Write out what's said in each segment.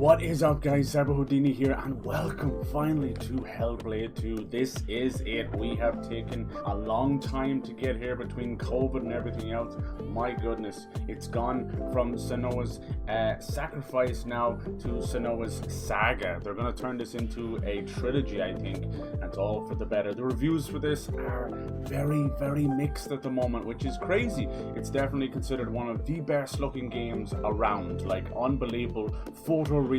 What is up, guys? Saga Hellblade here, and welcome finally to Hellblade 2. This is it. We have taken a long time to get here between COVID and everything else. My goodness, it's gone from Senua's sacrifice now to Senua's saga. They're going to turn this into a trilogy, I think. That's all for the better. The reviews for this are very mixed at the moment, which is crazy. It's definitely considered one of the best looking games around. Like, unbelievable photorealism,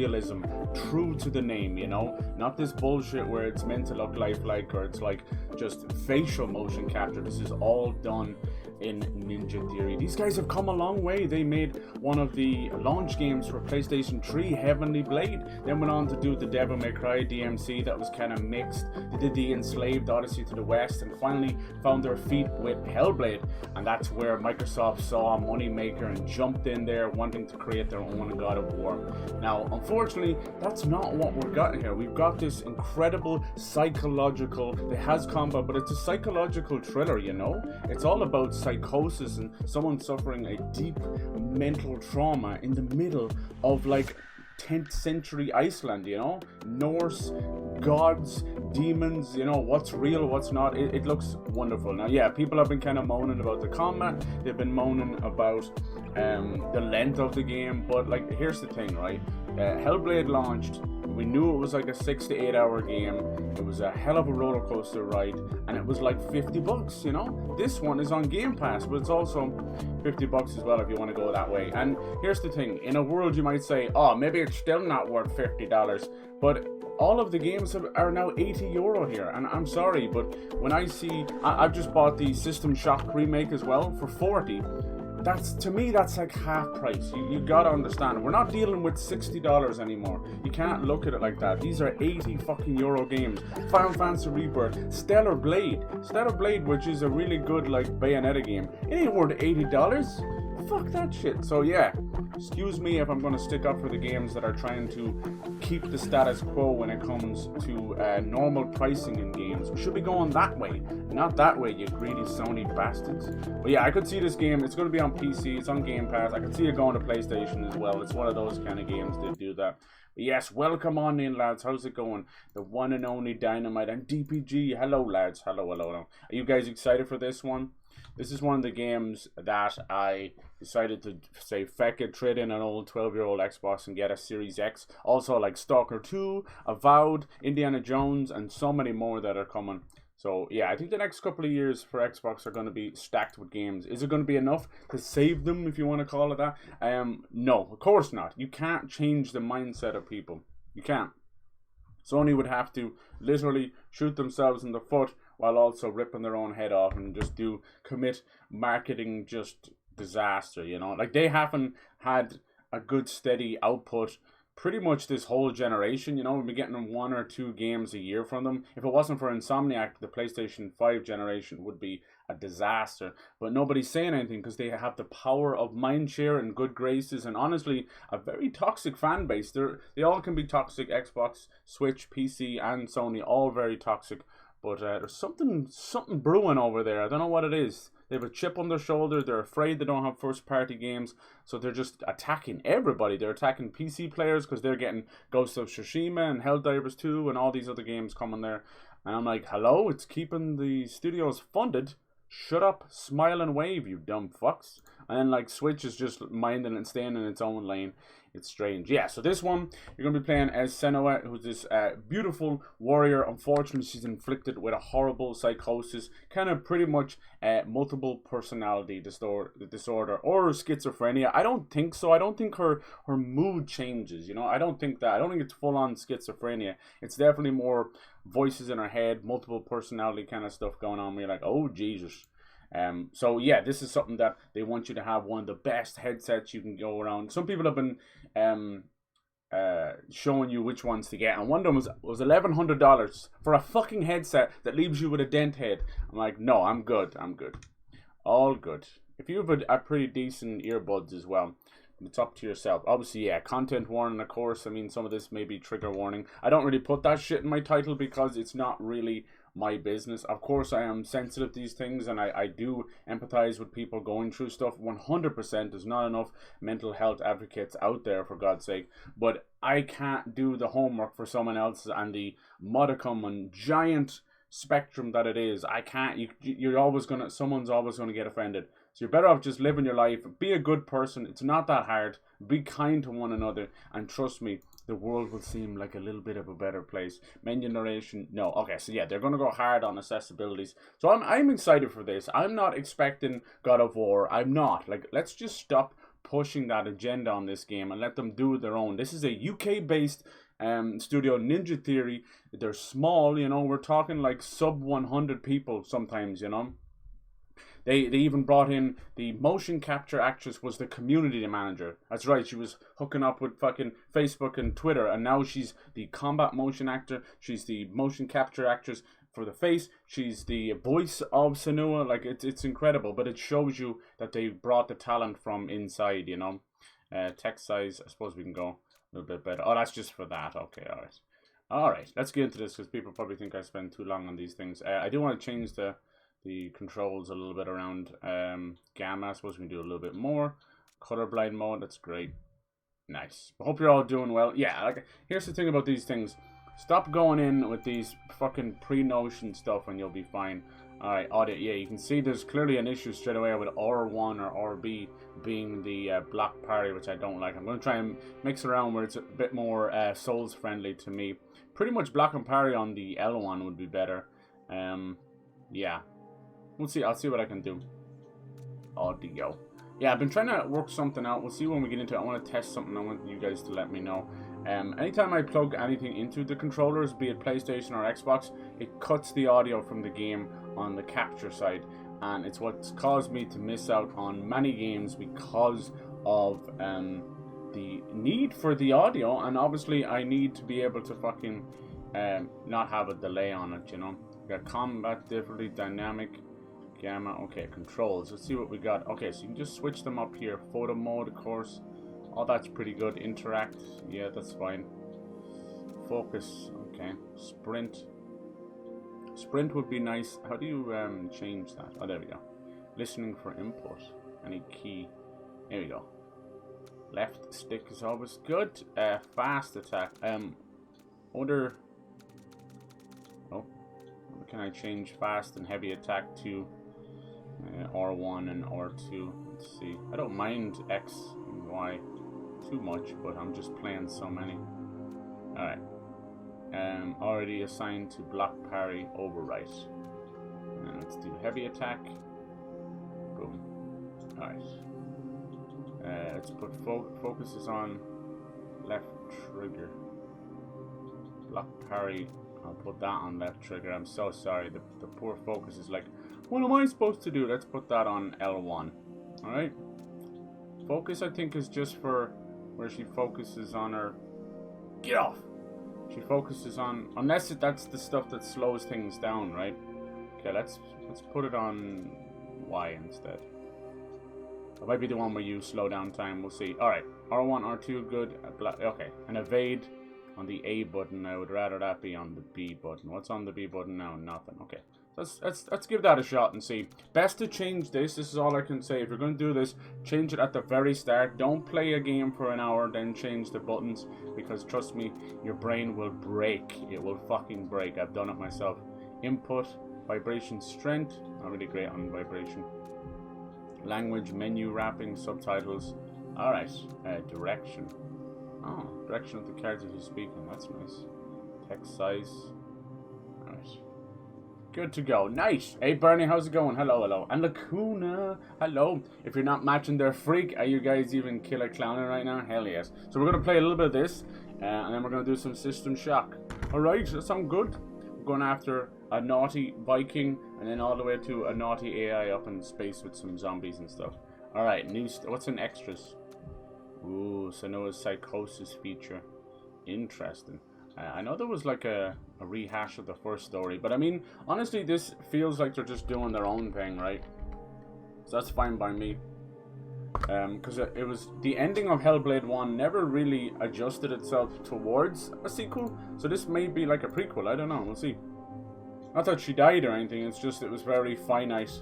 true to the name, you know, not this bullshit where it's meant to look lifelike or it's like just facial motion capture. This is all done in Ninja Theory. These guys have come a long way. They made one of the launch games for PlayStation 3, Heavenly Blade, then went on to do the Devil May Cry DMC that was kind of mixed. They did the Enslaved Odyssey to the West and finally found their feet with Hellblade, and that's where Microsoft saw a moneymaker and jumped in there wanting to create their own God of War. Now, unfortunately, that's not what we're getting here. We've got this incredible psychological, it has combat, but it's a psychological thriller, you know? It's all about psychosis and someone suffering a deep mental trauma in the middle of like 10th century Iceland, you know? Norse gods, demons, you know, what's real, what's not. It looks wonderful. Now, yeah, people have been kind of moaning about the combat. They've been moaning about the length of the game, but like, here's the thing, right? Hellblade launched. We knew it was like a 6 to 8 hour game. It was a hell of a roller coaster ride, and it was like $50, you know? This one is on Game Pass, but it's also $50 as well if you want to go that way. And here's the thing, in a world you might say, oh, maybe it's still not worth $50, but all of the games are now €80 here, and I'm sorry, but when I see, I've just bought the System Shock remake as well for $40. That's, to me, that's like half price. You gotta understand, we're not dealing with $60 anymore. You can't look at it like that. These are 80 fucking euro games. Final Fantasy Rebirth, Stellar Blade, which is a really good like Bayonetta game. It ain't worth $80. Fuck that shit. So yeah, excuse me if I'm going to stick up for the games that are trying to keep the status quo when it comes to normal pricing in games. We should be going that way, not that way, you greedy Sony bastards. But yeah, I could see this game. It's going to be on PC. It's on Game Pass. I could see it going to PlayStation as well. It's one of those kind of games that do that. But yes, welcome on in, lads. How's it going? The one and only Dynamite and DPG. Hello, lads. Hello. Are you guys excited for this one? This is one of the games that I decided to say, feck it, trade in an old 12-year-old Xbox and get a Series X. Also like Stalker 2, Avowed, Indiana Jones, and so many more that are coming. So yeah, I think the next couple of years for Xbox are going to be stacked with games. Is it going to be enough to save them, if you want to call it that? No, of course not. You can't change the mindset of people. You can't. Sony would have to literally shoot themselves in the foot while also ripping their own head off and just commit marketing just disaster, you know? Like, they haven't had a good steady output pretty much this whole generation, you know? We've been getting 1 or 2 games a year from them. If it wasn't for Insomniac, the PlayStation 5 generation would be a disaster. But nobody's saying anything because they have the power of mindshare and good graces and honestly a very toxic fan base. They all can be toxic. Xbox, Switch, PC, and Sony, all very toxic. But there's something brewing over there. I don't know what it is. They have a chip on their shoulder. They're afraid they don't have first-party games. So they're just attacking everybody. They're attacking PC players because they're getting Ghost of Tsushima and Helldivers 2 and all these other games coming there. And I'm like, hello? It's keeping the studios funded. Shut up, smile and wave, you dumb fucks. And then like Switch is just minding and staying in its own lane. It's strange. Yeah, so this one, you're going to be playing as Senua, who's this beautiful warrior. Unfortunately, she's inflicted with a horrible psychosis, kind of pretty much multiple personality disorder or schizophrenia. I don't think so. I don't think her mood changes, you know. I don't think that. I don't think it's full-on schizophrenia. It's definitely more voices in her head, multiple personality kind of stuff going on. You're like, oh, Jesus. So yeah, this is something that they want you to have one of the best headsets you can go around. Some people have been showing you which ones to get, and one of them was $1,100 for a fucking headset that leaves you with a dent head. I'm like, no, I'm good, all good. If you have a pretty decent earbuds as well, it's up to yourself. Obviously, yeah, content warning, of course. I mean, some of this may be trigger warning. I don't really put that shit in my title because it's not really my business. Of course, I am sensitive to these things, and I do empathize with people going through stuff. 100%. There's not enough mental health advocates out there, for God's sake. But I can't do the homework for someone else, and the modicum and giant spectrum that it is. I can't. You're always gonna. Someone's always gonna get offended. So you're better off just living your life. Be a good person. It's not that hard. Be kind to one another, and trust me, the world will seem like a little bit of a better place. Menu narration, no. Okay, so yeah, they're gonna go hard on accessibilities. So I'm excited for this. I'm not expecting God of War. I'm not. Like, let's just stop pushing that agenda on this game and let them do their own. This is a UK-based studio, Ninja Theory. They're small, you know. We're talking like sub 100 people sometimes, you know. They even brought in the motion capture actress, was the community manager. That's right, she was hooking up with fucking Facebook and Twitter, and now she's the combat motion actor. She's the motion capture actress for the face. She's the voice of Senua. Like, it's incredible, but it shows you that they brought the talent from inside, you know. Text size, I suppose we can go a little bit better. Oh, that's just for that. Okay, all right. Let's get into this, because people probably think I spend too long on these things. I do want to change the controls a little bit around. Gamma, I suppose we can do a little bit more. Colorblind mode, that's great. Nice. I hope you're all doing well. Yeah, like, here's the thing about these things. Stop going in with these fucking pre-notion stuff and you'll be fine. Alright, audio. Yeah, you can see there's clearly an issue straight away with R1 or RB being the block parry, which I don't like. I'm going to try and mix around where it's a bit more Souls friendly to me. Pretty much block and parry on the L1 would be better. Yeah. We'll see. I'll see what I can do. Audio. Yeah, I've been trying to work something out. We'll see when we get into it. I want to test something. I want you guys to let me know. Anytime I plug anything into the controllers, be it PlayStation or Xbox, it cuts the audio from the game on the capture side. And it's what's caused me to miss out on many games because of the need for the audio. And obviously, I need to be able to fucking not have a delay on it, you know. We got combat difficulty, dynamic, gamma. Okay, controls. Let's see what we got. Okay, so you can just switch them up here. Photo mode, of course. Oh, that's pretty good. Interact. Yeah, that's fine. Focus. Okay. Sprint. Sprint would be nice. How do you change that? Oh, there we go. Listening for input. Any key. There we go. Left stick is always good. Fast attack. Other. Oh. Can I change fast and heavy attack to R1 and R2? Let's see. I don't mind X and Y too much, but I'm just playing so many. Alright. Already assigned to block parry overwrite. And let's do heavy attack. Boom. Alright. Let's put focuses on left trigger. Block parry. I'll put that on left trigger. I'm so sorry. The poor focus is like, what am I supposed to do? Let's put that on L1. Alright. Focus, I think, is just for where she focuses on her... Get off! She focuses on... Unless that's the stuff that slows things down, right? Okay, let's put it on Y instead. It might be the one where you slow down time. We'll see. Alright. R1, R2, good. Okay. And evade on the A button. I would rather that be on the B button. What's on the B button now? Nothing. Okay. Let's give that a shot and see. Best to change this. This is all I can say. If you're going to do this, change it at the very start. Don't play a game for an hour, then change the buttons. Because trust me, your brain will break. It will fucking break. I've done it myself. Input, vibration, strength. Not really great on vibration. Language, menu wrapping, subtitles. Alright. Direction. Oh, direction of the characters you're speaking. That's nice. Text size. Alright. Good to go. Nice. Hey, Bernie, how's it going? Hello, hello. And Lacuna, hello. If you're not matching their freak, are you guys even killer clowning right now? Hell yes. So we're going to play a little bit of this, and then we're going to do some System Shock. Alright, that sounds good. We're going after a naughty Viking, and then all the way to a naughty AI up in space with some zombies and stuff. Alright, what's in extras? Ooh, Senua's psychosis feature. Interesting. I know there was like a rehash of the first story, but I mean, honestly, this feels like they're just doing their own thing, right? So that's fine by me. Because it was the ending of Hellblade 1 never really adjusted itself towards a sequel, so this may be like a prequel. I don't know. We'll see. Not that she died or anything. It's just it was very finite.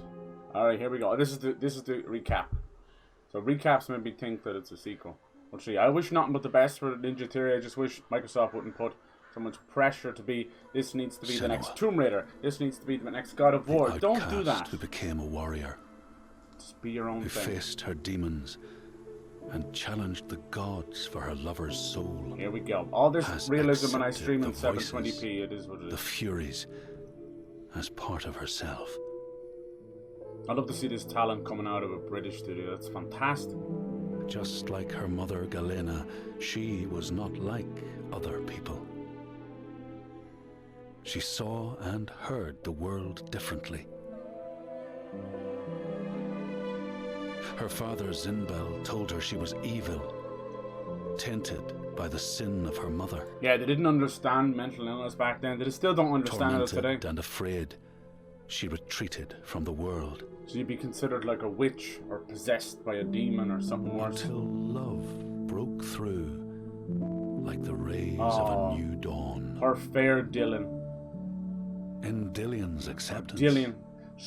All right, here we go. This is the recap. So recaps made me think that it's a sequel. Let's see. I wish nothing but the best for Ninja Theory. I just wish Microsoft wouldn't put so much pressure to be. This needs to be the next Tomb Raider. This needs to be the next God of War. Don't do that. Who became a warrior. Just be your own thing. Who faced her demons and challenged the gods for her lover's soul. Here we go. All this realism when I stream in 720p. It is what it is. The Furies as part of herself. I'd love to see this talent coming out of a British studio. That's fantastic. Just like her mother Galena, she was not like other people. She saw and heard the world differently. Her father Zinbel told her she was evil, tainted by the sin of her mother. Yeah, they didn't understand mental illness back then. They still don't understand it today. Tormented and afraid, she retreated from the world. So you'd be considered like a witch or possessed by a demon or something worse. Until love broke through like the rays of a new dawn. Her fair Dylan. In Dillion's acceptance,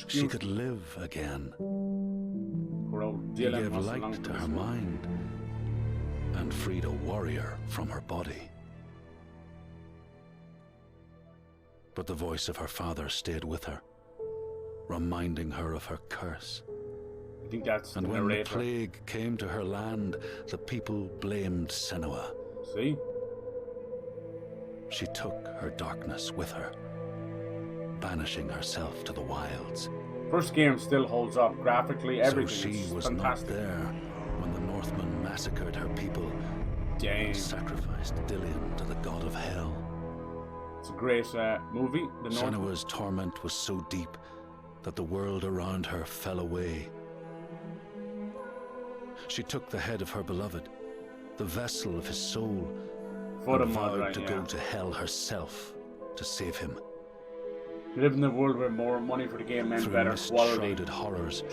she could live again. He gave light to her mind and freed a warrior from her body. But the voice of her father stayed with her, reminding her of her curse. I think that's and when the plague came to her land, the people blamed Senua. See? She took her darkness with her, banishing herself to the wilds. First game still holds up graphically, everything. So she was fantastic. Not there when the Northmen massacred her people. Dang. And sacrificed Dillion to the god of hell. It's a great movie. Senua's torment was so deep that the world around her fell away. She took the head of her beloved, the vessel of his soul, and vowed to go to hell herself to save him. We live in a world where more money for the game meant better quality. Through horrors,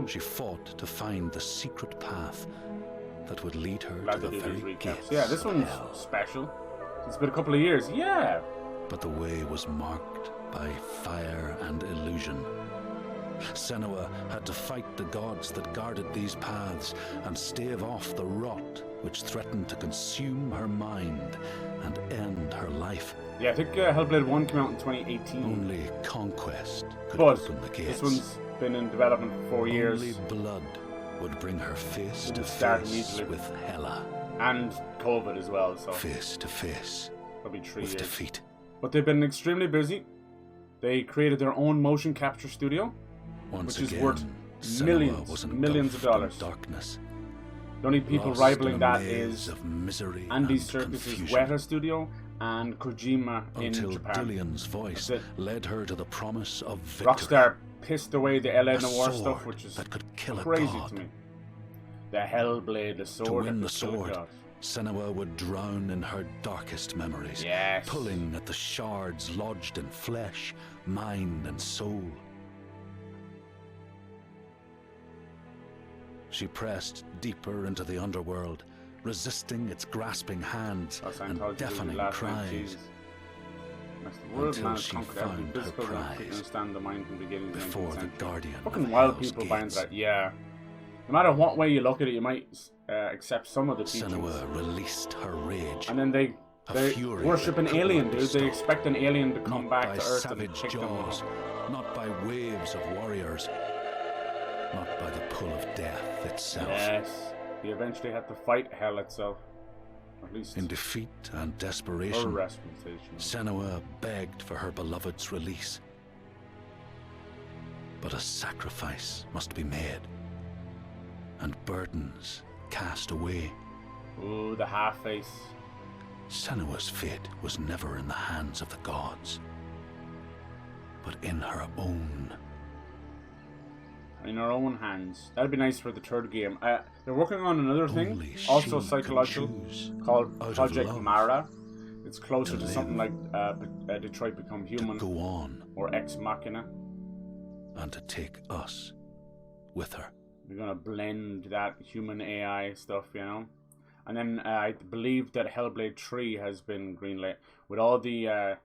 she fought to find the secret path that would lead her to the very gates. Yeah, this one's special. It's been a couple of years. Yeah. But the way was marked by fire and illusion. Senua had to fight the gods that guarded these paths and stave off the rot which threatened to consume her mind and end her life. Yeah, I think Hellblade 1 came out in 2018. Only conquest could open the gates. This one's been in development for 4 years. Only blood would bring her face to face with Hela. And COVID as well, so. Face to face. Probably 3 years. With defeat. But they've been extremely busy. They created their own motion capture studio, which is worth millions of dollars. Darkness. The only people rivaling that is Andy Serkis's confusion. Weta studio and Kojima in Japan. Until Dillion's voice led her to the promise of victory. Rockstar pissed away the LA Noire stuff, which is that could kill crazy a god. to me. The Hellblade, the sword. To win the sword, Senua would drown in her darkest memories, pulling at the shards lodged in flesh, mind, and soul. She pressed deeper into the underworld, resisting its grasping hands and deafening cries. Until she found her prize before the guardian. Fucking wild people buying that, yeah. No matter what way you look at it, you might accept some of the teachings. Senua released her rage. And then they worship an alien, dude. They expect an alien to come back to Earth and kick them off. Not by waves of warriors. Not by the pull of death itself. Yes. He eventually had to fight hell itself. At least in defeat and desperation, Senua begged for her beloved's release. But a sacrifice must be made, and burdens cast away. Ooh, the half-face. Senua's fate was never in the hands of the gods, but in her own. In her own hands. That'd be nice for the third game. They're working on another thing, also psychological, called Project Mara. It's closer to something like Detroit Become Human, go on, or Ex Machina, and to take us with her. We're gonna blend that human AI stuff, you know. And then I believe that Hellblade 3 has been greenlit with all the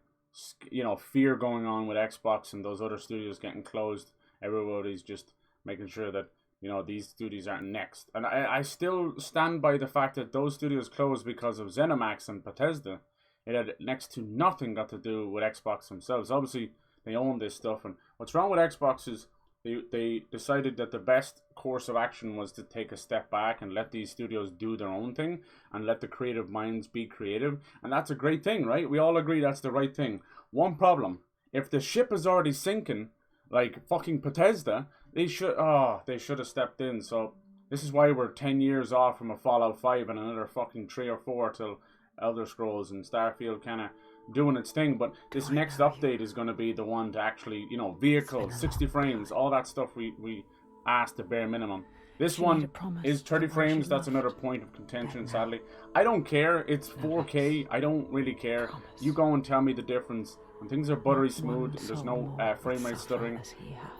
you know, fear going on with Xbox and those other studios getting closed. Everybody's just making sure that, you know, these studios aren't next. And I still stand by the fact that those studios closed because of ZeniMax and Bethesda. It had next to nothing got to do with Xbox themselves. Obviously, they own this stuff. And what's wrong with Xbox is they decided that the best course of action was to take a step back and let these studios do their own thing and let the creative minds be creative. And that's a great thing, right? We all agree that's the right thing. One problem, if the ship is already sinking, like fucking Bethesda, they should have stepped in. So this is why we're 10 years off from a Fallout 5 and another fucking 3 or 4 till Elder Scrolls and Starfield kind of doing its thing. But this next update is going to be the one to actually, you know, vehicles, 60 frames, all that stuff we asked the bare minimum. This one is 30 frames. That's another point of contention, sadly. I don't care. It's 4K. I don't really care. You go and tell me the difference. When things are buttery smooth, there's no frame rate stuttering.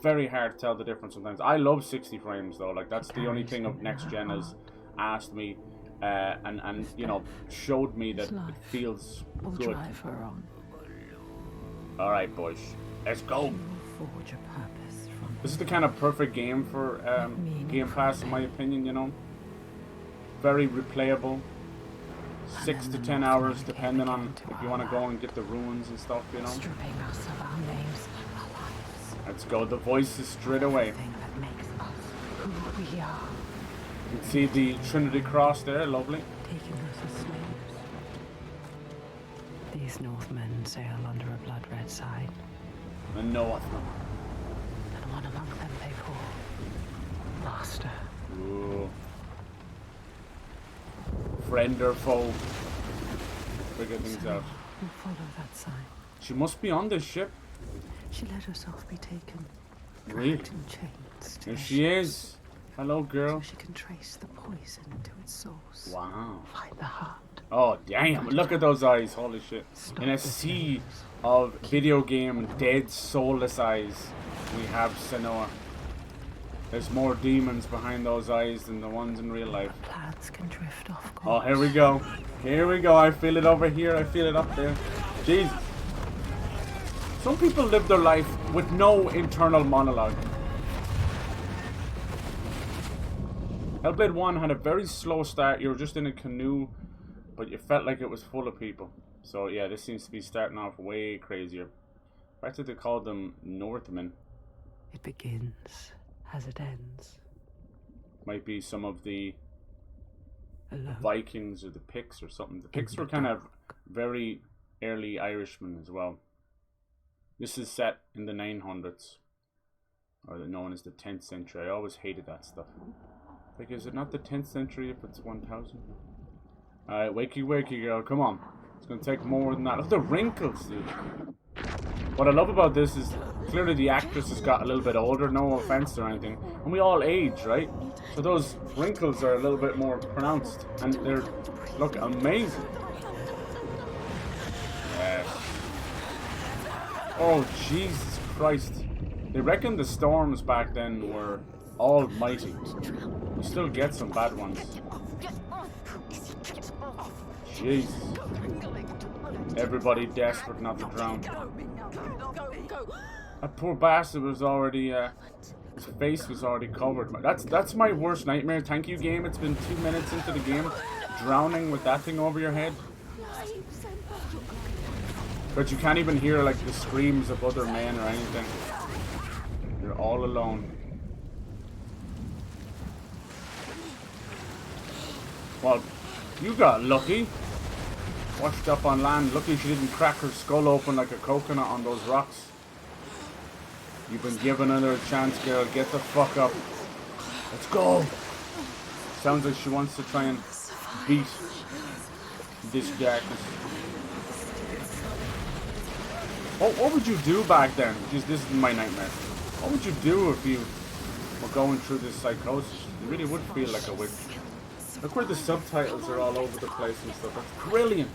Very hard to tell the difference sometimes. I love 60 frames though. Like, that's the only thing of next gen has asked me and you know, showed me that it feels good. Alright boys, let's go. This is the kind of perfect game for Game Pass, in my opinion, you know. Very replayable. 6 to 10 hours, depending on if you want to go and get the ruins and stuff, you know. Let's go. The voices straight away. You can see the Trinity Cross there, lovely. These Northmen sail under a blood-red sign. The Northmen. And one among them they call Master. Ooh. Friend or foe? Figure things out. We'll follow that sign. She must be on this ship. She let herself be taken. Really? Dragged in chains. There she is. Hello, girl. So she can trace the poison to its source. Wow. Find the heart. Oh, damn. Look at those eyes. Holy shit. In a sea of video game dead, soulless eyes, we have Senua. There's more demons behind those eyes than the ones in real life. Plans can drift off course. Oh, here we go. Here we go. I feel it over here. I feel it up there. Jesus. Some people live their life with no internal monologue. Hellblade 1 had a very slow start. You were just in a canoe, but you felt like it was full of people. So yeah, this seems to be starting off way crazier. Why did they call them Northmen? It begins as it ends. Might be some of the Alone. Vikings or the Picts or something. The Picts were kind of very early Irishmen as well. This is set in the 900s, or known as the 10th century. I always hated that stuff. Like, is it not the 10th century if it's 1000? Alright, wakey wakey girl, come on. It's gonna take more than that. Look at the wrinkles, dude. What I love about this is clearly the actress has got a little bit older, no offense or anything. And we all age, right? So those wrinkles are a little bit more pronounced and they look amazing. Yes. Oh, Jesus Christ. They reckon the storms back then were almighty. We still get some bad ones. Jeez. Everybody desperate not to drown. That poor bastard was already, his face was already covered. That's my worst nightmare. Thank you, game. It's been 2 minutes into the game. Drowning with that thing over your head. But you can't even hear, like, the screams of other men or anything. You're all alone. Well, you got lucky. Washed up on land. Lucky she didn't crack her skull open like a coconut on those rocks. You've been given another chance, girl. Get the fuck up. Let's go. Sounds like she wants to try and beat this darkness. What would you do back then? Just, this is my nightmare. What would you do if you were going through this psychosis? You really would feel like a witch. Look where the subtitles are all over the place and stuff. That's brilliant.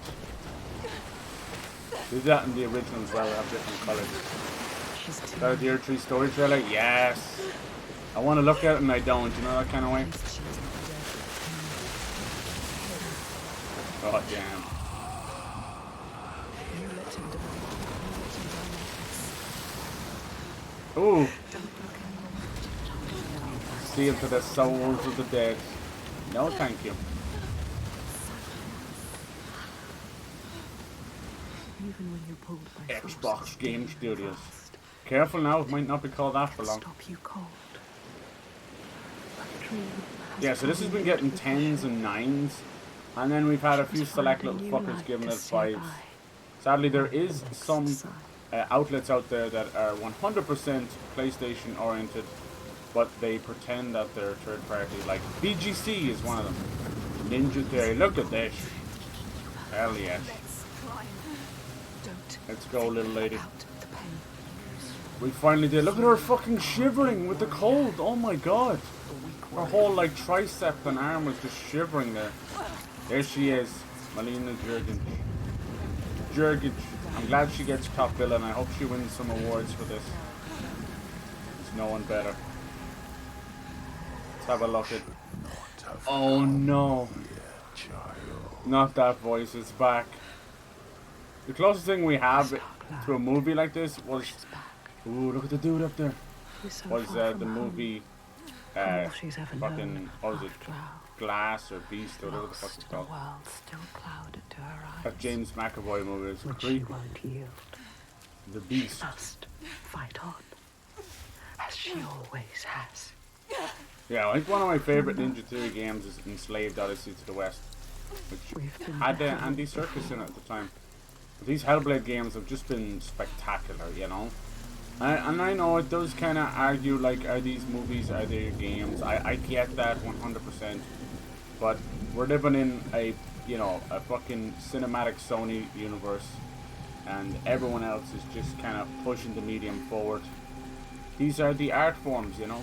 Do that in the original as well. Have different colours. Is that a Deer 3 story trailer? Yes. I want to look at it and I don't. You know that kind of way? Oh damn. Ooh. See into the souls of the dead. No, thank you. Even when you're pulled by Xbox Game Studios. Careful now, it might not be called that for long. Stop you cold. Yeah, so this has been getting 10s and 9s, and then we've had a few select little fuckers giving it 5s. Sadly, there is some outlets out there that are 100% PlayStation oriented, but they pretend that they're third party. Like BGC is one of them. Ninja Theory. Look at this. Hell yes. Let's go, little lady. We finally did. Look at her fucking shivering with the cold. Oh my god. Her whole like tricep and arm was just shivering there. There she is. Malina Jurgic. I'm glad she gets top villain. I hope she wins some awards for this. There's no one better. Let's have a look at... Oh no. Not that voice, it's back. The closest thing we have to a movie like this was... Ooh, look at the dude up there. Was the movie... fucking... What was it? Glass or Beast or whatever the fuck it's called. That James McAvoy movie is creepy. The Beast. Must fight on, as she always has. Yeah, I think one of my favourite Ninja Theory games is Enslaved Odyssey to the West, which had Andy Serkis in it at the time. But these Hellblade games have just been spectacular, you know. And I know it does kind of argue, like, are these movies, are they games? I get that 100%. But we're living in a, you know, a fucking cinematic Sony universe. And everyone else is just kind of pushing the medium forward. These are the art forms, you know.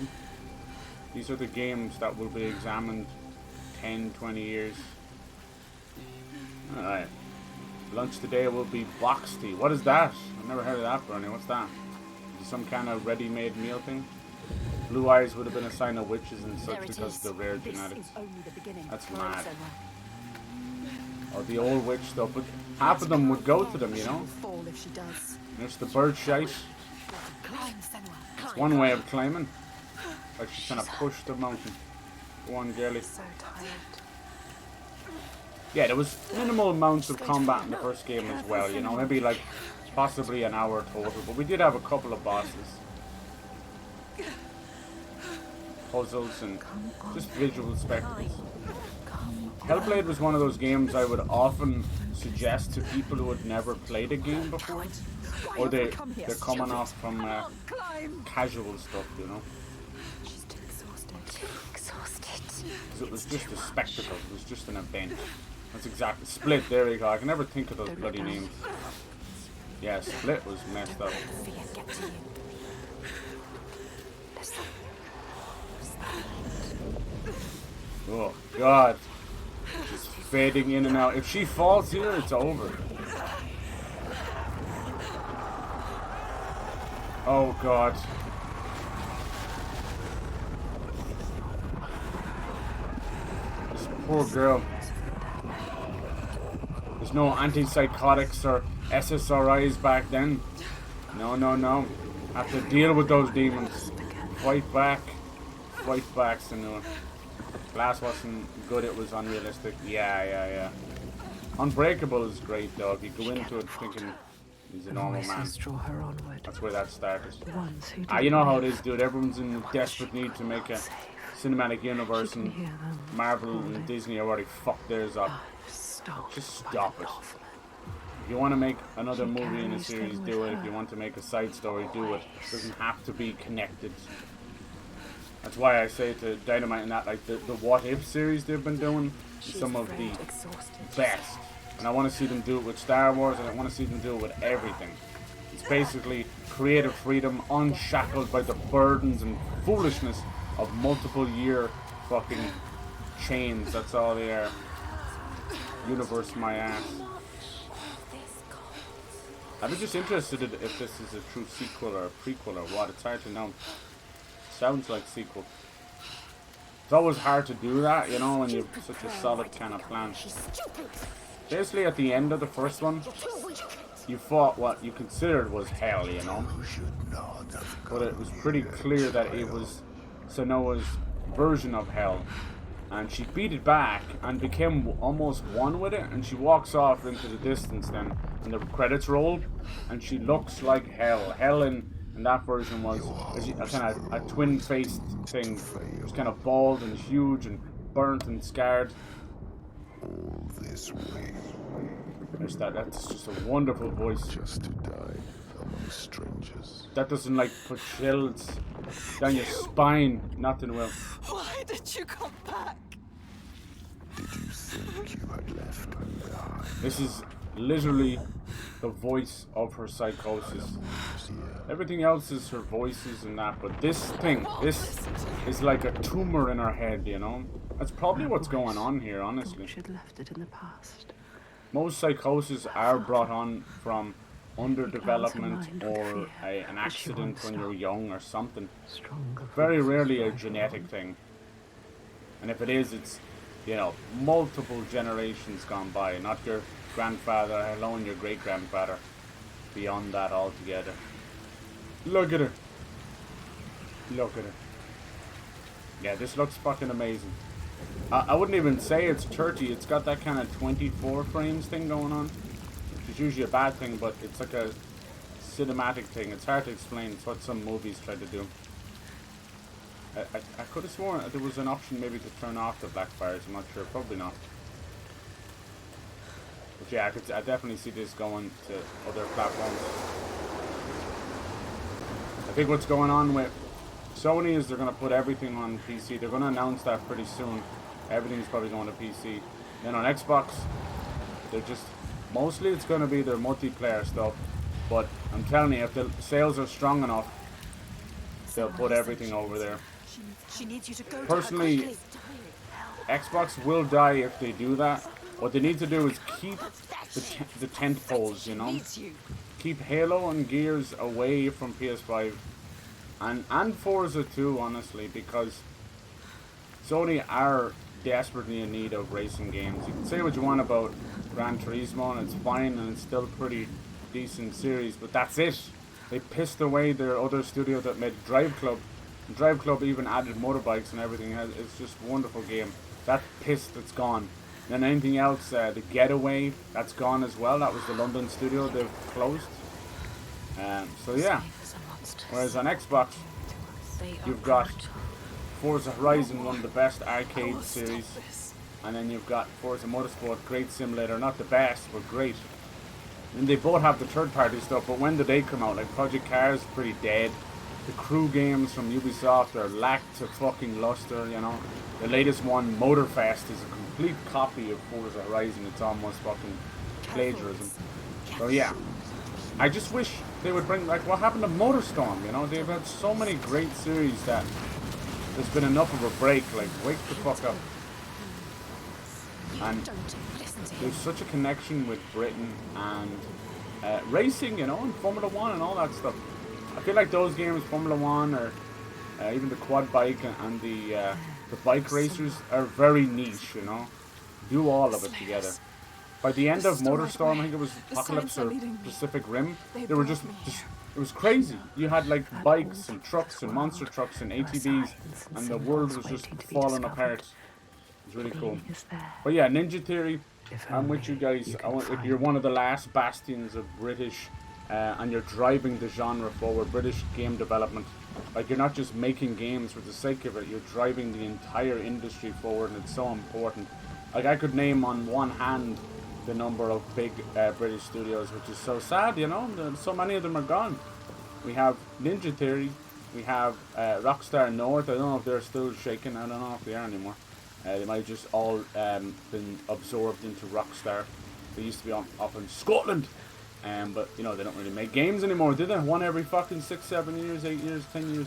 These are the games that will be examined 10, 20 years. Alright. Lunch today will be box tea. What is that? I've never heard of that, Bernie. What's that? Is it some kind of ready-made meal thing? Blue eyes would have been a sign of witches and such because of the rare genetics. That's mad. Or the old witch though, but half of them would go to them, you know? And it's the bird shite. It's one way of climbing. Like she's trying to push the mountain. Go on, girlie. Yeah, there was minimal amounts of combat in the first game as well, you know? Maybe like possibly an hour total, but we did have a couple of bosses. Puzzles and just visual spectacles. Hellblade was one of those games I would often suggest to people who had never played a game before, or they're coming off from casual stuff, you know. Because it was just a spectacle. It was just an event. That's exactly Split. There we go. I can never think of those bloody names. Yeah, Split was messed up. Oh god. Just fading in and out. If she falls here, it's over. Oh god. This poor girl. There's no antipsychotics or SSRIs back then. No, no, no. Have to deal with those demons. Fight back. Fight back, Senua. Glass wasn't good, it was unrealistic. Yeah. Unbreakable is great though. If you go into it thinking he's a normal man. That's where that started. You know how it is, dude. Everyone's in desperate need to make a cinematic universe, and Marvel and Disney already fucked theirs up. Just stop it. If you want to make another movie in a series, do it. If you want to make a side story, do it. It doesn't have to be connected. That's why I say to Dynamite and that, like the What If series they've been doing is some of the best. And I want to see them do it with Star Wars, and I want to see them do it with everything. It's basically creative freedom unshackled by the burdens and foolishness of multiple year fucking chains. That's all they are. Universe my ass. I'm just interested in if this is a true sequel or a prequel or what. It's hard to know. Sounds like sequel. It's always hard to do that, you know, when you've such a solid kind of plan. Basically, at the end of the first one, you fought what you considered was hell, you know. But it was pretty clear that it was Senua's version of hell. And she beat it back and became almost one with it, and she walks off into the distance then, and the credits roll, and she looks like hell. Hell in that version was a kind of a twin-faced thing. It was kind of bald and huge and burnt and scarred. All this way. There's that's just a wonderful voice. Just to die among strangers. That doesn't like put chills down your spine. Nothing will. Why did you come back? Did you think you had left me behind? This is literally the voice of her psychosis. Everything else is her voices and that, but this thing, this is like a tumor in her head, you know? That's probably what's going on here, honestly. She'd left it in the past. Most psychoses are brought on from underdevelopment or an accident when you're young or something. Very rarely a genetic thing. And if it is, it's, you know, multiple generations gone by. Not your grandfather, alone your great-grandfather. Beyond that altogether. Look at her. Look at her. Yeah, this looks fucking amazing. I wouldn't even say it's 30. It's got that kind of 24 frames thing going on, which is usually a bad thing, but it's like a cinematic thing. It's hard to explain. It's what some movies try to do. I could have sworn there was an option maybe to turn off the black bars. I'm not sure. Probably not. But yeah, I definitely see this going to other platforms. I think what's going on with Sony is they're going to put everything on PC. They're going to announce that pretty soon. Everything's probably going to PC. Then on Xbox, they're just... Mostly it's going to be their multiplayer stuff. But I'm telling you, if the sales are strong enough, they'll put everything over there. She needs you to go Personally, to her quickly. Xbox will die if they do that. What they need to do is keep the tent poles, you know? Needs you. Keep Halo and Gears away from PS5. And Forza too, honestly, because Sony are desperately in need of racing games. You can say what you want about Gran Turismo, and it's fine, and it's still a pretty decent series, but that's it. They pissed away their other studio that made Drive Club. Drive Club even added motorbikes and everything. It's just a wonderful game. That piss, that's gone. Then anything else, the Getaway, that's gone as well. That was the London studio, they've closed. So yeah. Whereas on Xbox, you've got Forza Horizon, one of the best arcade series. And then you've got Forza Motorsport, great simulator. Not the best, but great. And they both have the third-party stuff, but when did they come out? Like Project Cars, pretty dead. The Crew games from Ubisoft are lacked to fucking luster, you know. The latest one, Motorfest, is a complete copy of Forza Horizon. It's almost fucking plagiarism. So yeah, I just wish they would bring, like, what happened to MotorStorm, you know? They've had so many great series that there's been enough of a break. Like, wake the fuck up. And there's such a connection with Britain and racing, you know, and Formula 1 and all that stuff. I feel like those games, Formula 1 or even the quad bike and the bike racers, are very niche, you know. Do all of it together. By the end of MotorStorm, I think it was Apocalypse or Pacific Rim, they were just it was crazy. You had like bikes and trucks and monster trucks and ATVs, and the world was just falling apart. It was really cool. But yeah, Ninja Theory, I'm with you guys. If you're one of the last bastions of British, and you're driving the genre forward, British game development, like you're not just making games for the sake of it, you're driving the entire industry forward, and it's so important. Like I could name on one hand the number of big British studios, which is so sad, you know. So many of them are gone. We have Ninja Theory, we have Rockstar North. I don't know if they're still shaking. I don't know if they are anymore. They might have just all been absorbed into Rockstar. They used to be up in Scotland, but you know they don't really make games anymore, do they? One every fucking 6, 7 years, 8 years, 10 years.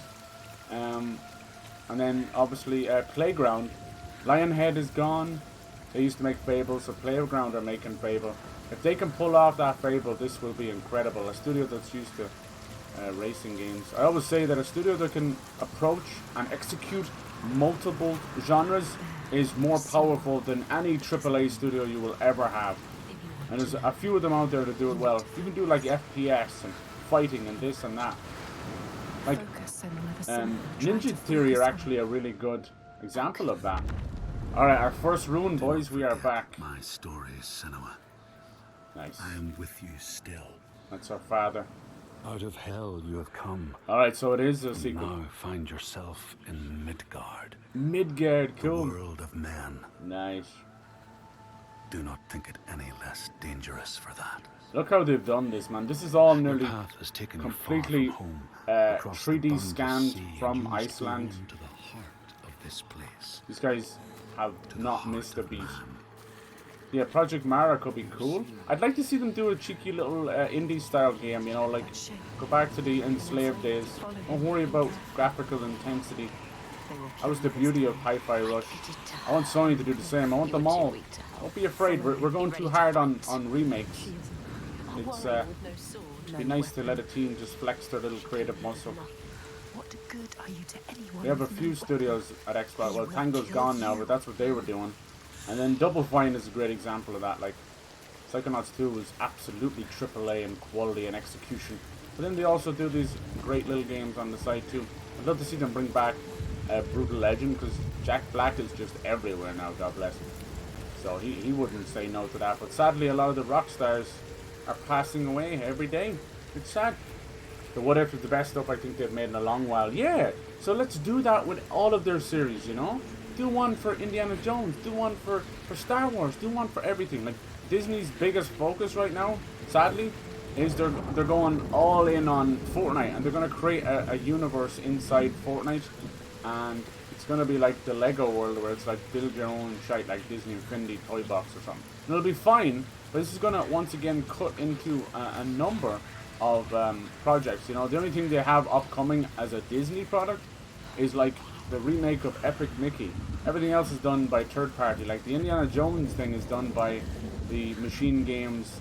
And then obviously Playground, Lionhead is gone. They used to make Fable, so Playground are making Fable. If they can pull off that Fable, this will be incredible. A studio that's used to racing games. I always say that a studio that can approach and execute multiple genres is more powerful than any AAA studio you will ever have. And there's a few of them out there that do it well. You can do like FPS and fighting and this and that. Like, Ninja Theory are actually a really good example of that. Alright, our first rune, boys, we are back. My story, Senua. Nice. I am with you still. That's our father. Out of hell you have come. Alright, so it is a sequel. Now find yourself in Midgard. Midgard, The cool. world of men. Nice. Do not think it any less dangerous for that. Look how they've done this, man. This is all Your nearly path has taken completely you far from home, across the 3D boundless scanned sea, from and you must go Iceland. on to the heart of this place. These guys have To the not heart missed a of beat. man. Yeah, Project Mara could be cool. I'd like to see them do a cheeky little indie style game, you know, like go back to the enslaved days. Don't worry about graphical intensity. That was the beauty of Hi-Fi Rush. I want Sony to do the same. I want them all. Don't be afraid. We're going too hard on remakes. It's it'd be nice to let a team just flex their little creative muscle. What good are you to anyone? We have a few studios at Xbox. Well, Tango's gone now, but that's what they were doing. And then Double Fine is a great example of that. Like, Psychonauts 2 was absolutely AAA in quality and execution. But then they also do these great little games on the side too. I'd love to see them bring back Brutal Legend, because Jack Black is just everywhere now, God bless him. So he wouldn't say no to that. But sadly, a lot of the rock stars are passing away every day. It's sad. The What If is the best stuff I think they've made in a long while. Yeah, so let's do that with all of their series, you know? Do one for Indiana Jones, do one for Star Wars, do one for everything. Like, Disney's biggest focus right now, sadly, is they're going all in on Fortnite, and they're going to create a universe inside Fortnite, and it's going to be like the Lego world, where it's like build your own shite, like Disney Infinity Toy Box or something. And it'll be fine, but this is going to once again cut into a number of projects. You know, the only thing they have upcoming as a Disney product is like the remake of Epic Mickey. Everything else is done by third party. Like the Indiana Jones thing is done by the Machine Games,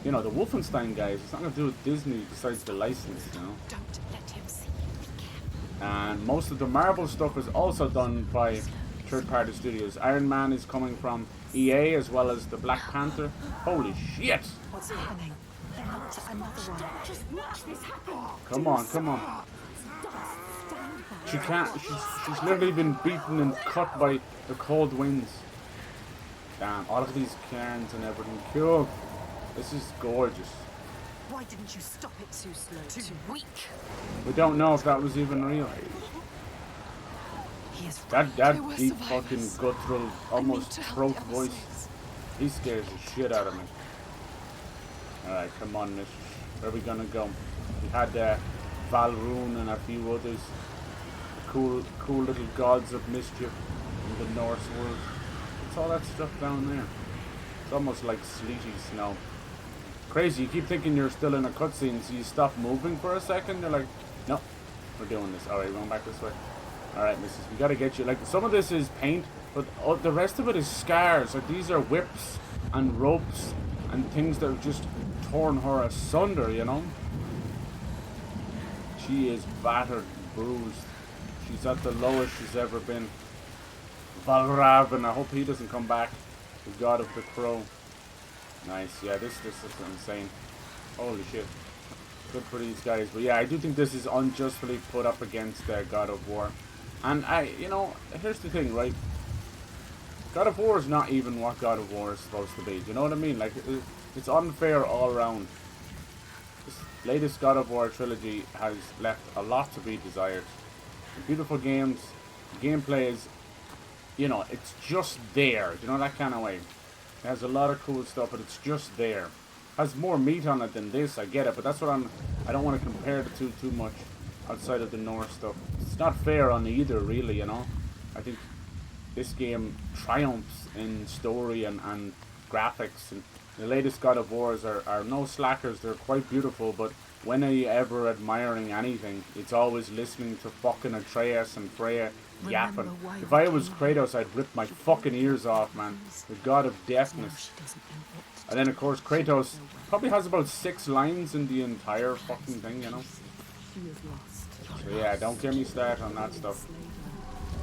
you know, the Wolfenstein guys. It's not going to do with Disney besides the license, you know. Don't let him see you. And most of the Marvel stuff is also done by third party studios. Iron Man is coming from EA, as well as the Black Panther. Holy shit! What's happening? They're up to another one. Just watch this happen. Come on, come on. She can't, she's literally been beaten and cut by the cold winds. Damn, all of these cairns and everything. Cool. This is gorgeous. Why didn't you stop it too slow? Too weak. We don't know if that was even real. He is That right. We're deep survivors. fucking guttural, almost to help throat the voice. others. He scares the shit out of me. Alright, come on, miss. Where are we gonna go? We had Valrune and a few others. Cool little gods of mischief in the Norse world. What's all that stuff down there? It's almost like sleety snow. Crazy, you keep thinking you're still in a cutscene, so you stop moving for a second. You're like, no, we're doing this. Alright, going back this way. Alright, missus, we gotta get you. Like, some of this is paint, but the rest of it is scars. Like, these are whips and ropes and things that have just torn her asunder, you know? She is battered, bruised. She's at the lowest she's ever been. Valravan, I hope he doesn't come back. The god of the crow. Nice, yeah, this is insane. Holy shit. Good for these guys. But yeah, I do think this is unjustly put up against God of War. And you know, here's the thing, right? God of War is not even what God of War is supposed to be. Do you know what I mean? Like, it's unfair all around. This latest God of War trilogy has left a lot to be desired. Beautiful games, gameplay is, you know, it's just there. You know, that kind of way. It has a lot of cool stuff, but it's just there. Has more meat on it than this, I get it, but that's what I don't want to compare the two too much outside of the Norse stuff. It's not fair on either, really, you know. I think this game triumphs in story and graphics, and the latest God of Wars are no slackers. They're quite beautiful, but when are you ever admiring anything? It's always listening to fucking Atreus and Freya yapping. If I was Kratos, I'd rip my fucking ears off, man. The god of deafness. And then, of course, Kratos probably has about 6 lines in the entire fucking thing, you know? So yeah, don't get me started on that stuff.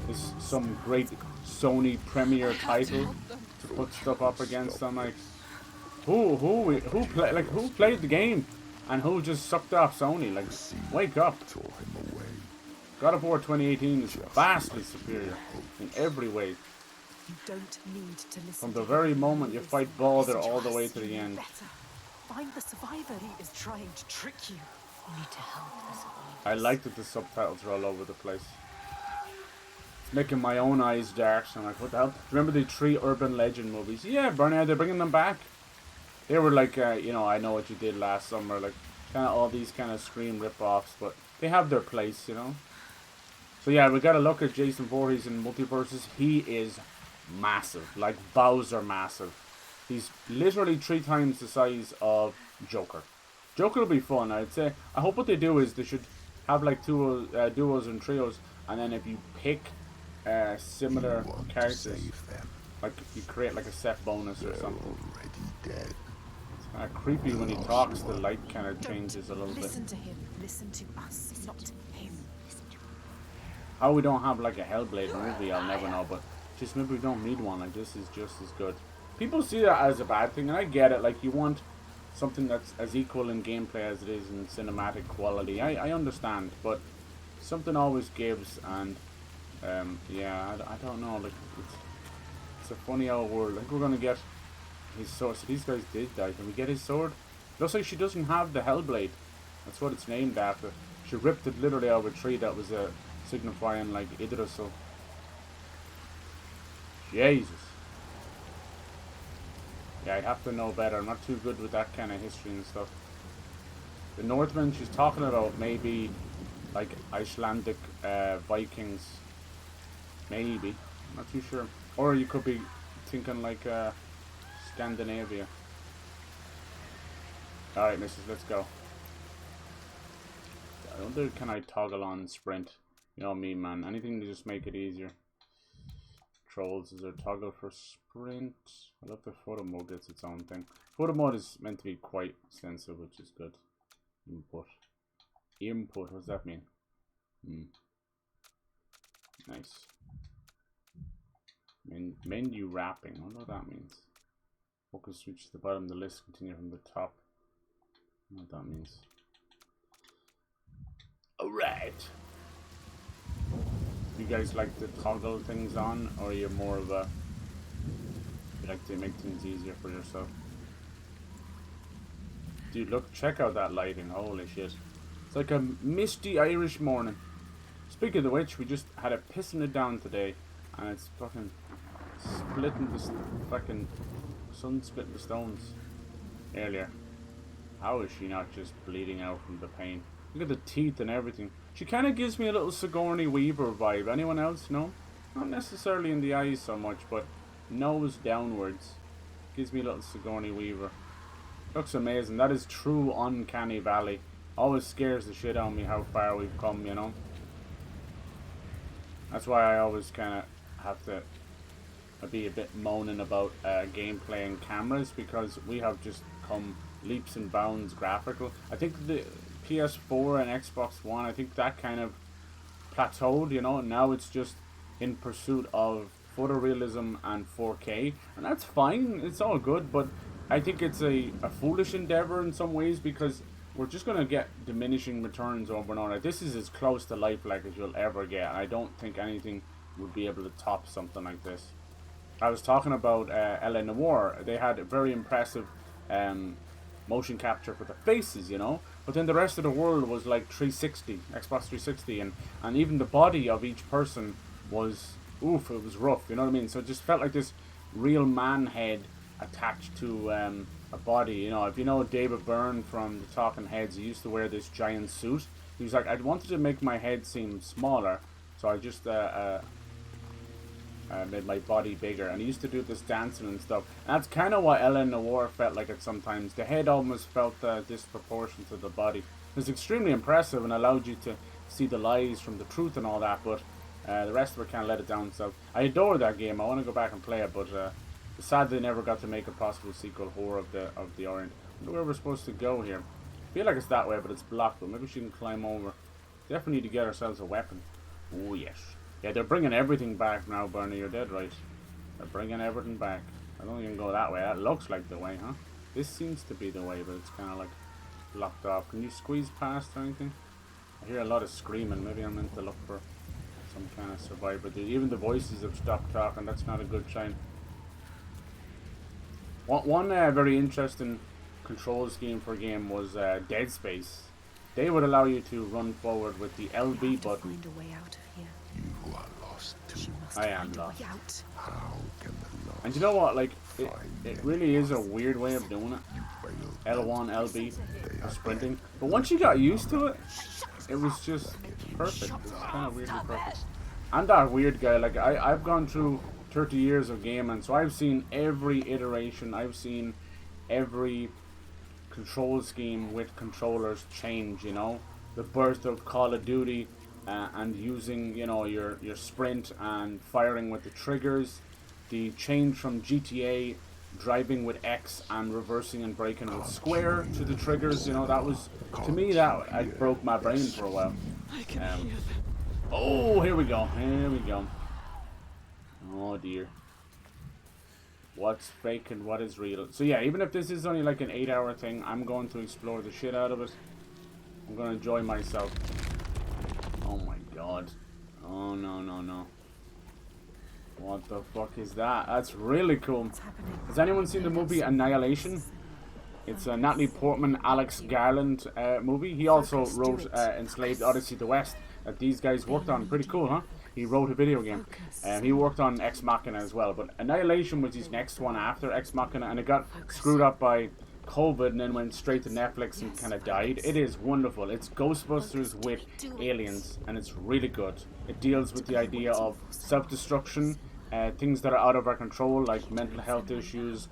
This is some great Sony premiere title to put stuff up against. I'm like, Who played the game, and who just sucked off Sony? Like, wake up! Tore him away. God of War 2018 is vastly superior in every way. You don't need to listen. From the to very him. moment you Listen. fight Balder Listen to all the us. way to the You know end. better. Find the survivor. He is trying to trick you. You need to help the survivors. I like that the subtitles are all over the place. It's making my own eyes dark. So I'm like, what the hell? Remember the 3 urban legend movies? Yeah, Bernie, they're bringing them back. They were like, you know, I Know What You Did Last Summer, like kind of all these kind of Scream rip-offs, but they have their place, you know. So yeah, we gotta look at Jason Voorhees in Multiverses. He is massive, like Bowser massive. He's literally 3 times the size of Joker. Joker will be fun, I'd say. I hope what they do is they should have like duos and trios, and then if you pick similar characters, like you create like a set bonus or something. Already dead. Creepy when he talks, the light kind of changes a little bit. Listen to him. Listen to us, not him. How we don't have like a Hellblade movie, I'll never know, but just maybe we don't need one. Like, this is just as good. People see that as a bad thing, and I get it. Like, you want something that's as equal in gameplay as it is in cinematic quality. I understand, but something always gives, and yeah, I don't know. Like, it's a funny old world. I think we're gonna get his sword. So these guys did die. Can we get his sword? Looks like she doesn't have the Hellblade. That's what it's named after. She ripped it literally out of a tree that was signifying like Idrisil. Jesus. Yeah, I have to know better. I'm not too good with that kind of history and stuff. The Northmen she's talking about maybe like Icelandic Vikings. Maybe. I'm not too sure. Or you could be thinking like Scandinavia. Alright, missus, let's go. I wonder, can I toggle on sprint? You know me, man. Anything to just make it easier. Controls, is there a toggle for sprint? I love the photo mode gets its own thing. Photo mode is meant to be quite sensitive, which is good. Input. Input, what does that mean? Nice. Menu wrapping, I wonder what that means. Focus switch to the bottom of the list, continue from the top. I don't know what that means. Alright. You guys like to toggle things on, or you're more of a, you like to make things easier for yourself? Dude, look, check out that lighting, holy shit. It's like a misty Irish morning. Speaking of which, we just had a pissing it down today, and it's fucking splitting the fucking sun splitting the stones earlier. How is she not just bleeding out from the pain? Look at the teeth and everything. She kind of gives me a little Sigourney Weaver vibe. Anyone else? No? Not necessarily in the eyes so much, but nose downwards. Gives me a little Sigourney Weaver. Looks amazing. That is true uncanny valley. Always scares the shit out of me how far we've come, you know? That's why I always kind of have to be a bit moaning about gameplay and cameras, because we have just come leaps and bounds graphical. I think the PS4 and Xbox One, I think that kind of plateaued, you know. Now it's just in pursuit of photorealism and 4K, and that's fine, it's all good, but I think it's a foolish endeavor in some ways, because we're just going to get diminishing returns over and over. This is as close to lifelike as you'll ever get. I don't think anything would be able to top something like this. I was talking about LA Noire. They had a very impressive motion capture for the faces, you know, but then the rest of the world was like 360, Xbox 360, and even the body of each person was, oof, it was rough, you know what I mean? So it just felt like this real man head attached to a body, you know. If you know David Byrne from the Talking Heads, he used to wear this giant suit. He was like, I wanted to make my head seem smaller, so I just made my body bigger, and he used to do this dancing and stuff. And that's kind of what LA Noire felt like at sometimes. The head almost felt disproportionate to the body. It was extremely impressive and allowed you to see the lies from the truth and all that, but the rest of it kind of let it down. So I adore that game. I want to go back and play it, but it's sad they never got to make a possible sequel. Horror of the Orient. I wonder where we're supposed to go here. I feel like it's that way, but it's blocked. But maybe she can climb over. Definitely need to get ourselves a weapon. Oh yes. Yeah, they're bringing everything back now, Bernie. You're dead right. They're bringing everything back. I don't even go that way. That looks like the way, huh? This seems to be the way, but it's kind of like locked off. Can you squeeze past or anything? I hear a lot of screaming. Maybe I'm meant to look for some kind of survivor. Even the voices have stopped talking. That's not a good sign. One very interesting control scheme for a game was Dead Space. They would allow you to run forward with the LB button. Find a way out of here. You are lost too. I am Find a way lost. out. How can the lost And you know what? Like, it really is a weird way of doing it. fail? L1, LB, for sprinting. But once you got used to it, it was just perfect. It was kind of weirdly perfect. I'm that weird guy. Like, I've gone through 30 years of gaming, so I've seen every iteration. I've seen every control scheme with controllers change, you know. The birth of Call of Duty and using, you know, your sprint and firing with the triggers. The change from GTA driving with X and reversing and braking with square to the triggers, you know, that was, to me, that I broke my brain for a while. Oh, here we go. Here we go. Oh dear. What's fake and what is real? So yeah, even if this is only like an 8-hour thing, I'm going to explore the shit out of it. I'm going to enjoy myself. Oh my god. Oh no, no, no. What the fuck is that? That's really cool. Has anyone seen the movie Annihilation? It's a Natalie Portman, Alex Garland movie. He also wrote Enslaved Odyssey to the West that these guys worked on. Pretty cool, huh? He wrote a video game. He worked on Ex Machina as well. But Annihilation was his next one after Ex Machina, and it got screwed up by COVID and then went straight to Netflix and kind of died. It is wonderful. It's Ghostbusters with aliens, and it's really good. It deals with the idea of self-destruction, things that are out of our control, like mental health issues,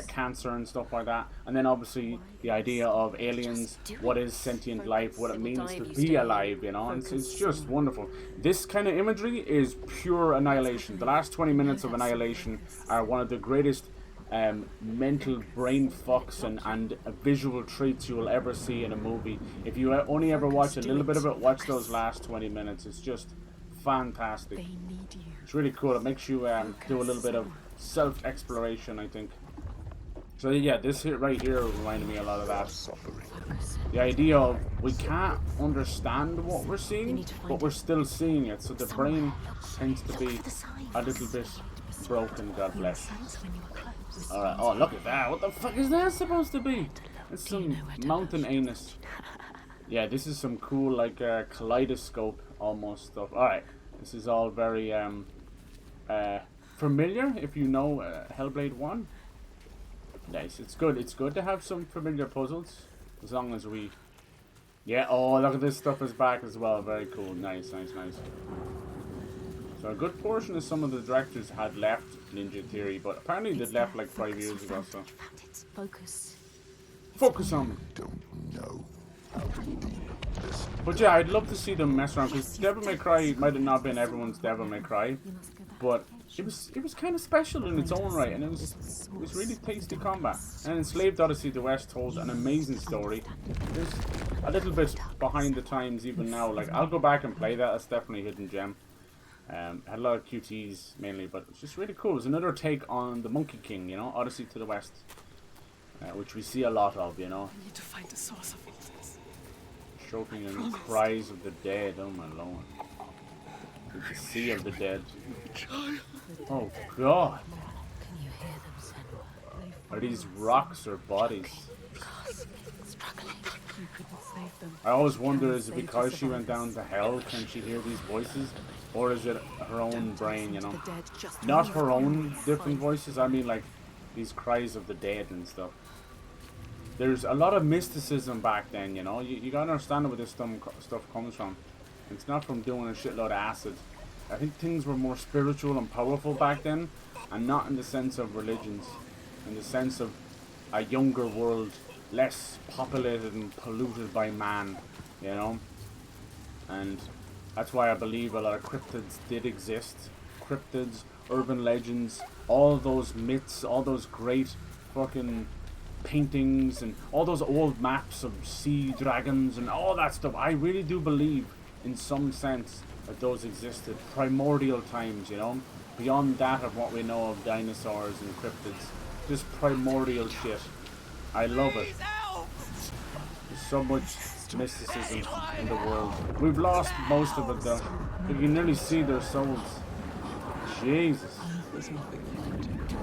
cancer and stuff like that. And then obviously the idea of aliens, what is sentient life, what it means to be alive, you know, and it's just wonderful. This kind of imagery is pure Annihilation. The last 20 minutes of Annihilation are one of the greatest mental brain fucks and visual treats you will ever see in a movie. If you only ever watch a little bit of it, watch those last 20 minutes. It's just fantastic. It's really cool. It makes you do a little bit of self-exploration, I think. So yeah, this here right here reminded me a lot of that. The idea of we can't understand what we're seeing, but we're still seeing it. So the brain tends to be a little bit broken, God bless. Alright, oh look at that. What the fuck is that supposed to be? It's some mountain anus. Yeah, this is some cool like kaleidoscope almost stuff. Alright, this is all very familiar if you know Hellblade 1. Nice, it's good to have some familiar puzzles, as long as we... Yeah, oh look at this stuff is back as well, very cool, nice, nice, nice. So a good portion of some of the directors had left Ninja Theory, but apparently they'd left like 5 years ago, so... Focus on me! Don't know. But yeah, I'd love to see them mess around, because Devil May Cry might have not been everyone's Devil May Cry, but it was kind of special in its own right, and it was really tasty combat. And Enslaved Odyssey to the West told an amazing story. There's a little bit behind the times even now. Like, I'll go back and play that. That's definitely a hidden gem. Had a lot of QTs mainly, but it's just really cool. It's another take on the Monkey King, you know, Odyssey to the West, which we see a lot of, you know. I need to find the source of all this. Choking and cries of the dead. Oh my lord. The sea of the dead. Oh god. Can you hear them, Senua? Are these rocks or bodies? Struggling. You couldn't save them. I always wonder, is it because she went down to hell, can she hear these voices? Or is it her own brain, you know? Not her own different voices, I mean like these cries of the dead and stuff. There's a lot of mysticism back then, you know? You gotta understand where this stuff comes from. It's not from doing a shitload of acid. I think things were more spiritual and powerful back then, and not in the sense of religions. In the sense of a younger world, less populated and polluted by man, you know? And that's why I believe a lot of cryptids did exist. Cryptids, urban legends, all those myths, all those great fucking paintings, and all those old maps of sea dragons and all that stuff. I really do believe, in some sense, that those existed. Primordial times, you know? Beyond that of what we know of dinosaurs and cryptids. Just primordial shit. I love it. There's so much mysticism in the world. We've lost most of it though. You can nearly see their souls. Jesus. There's nothing you can do.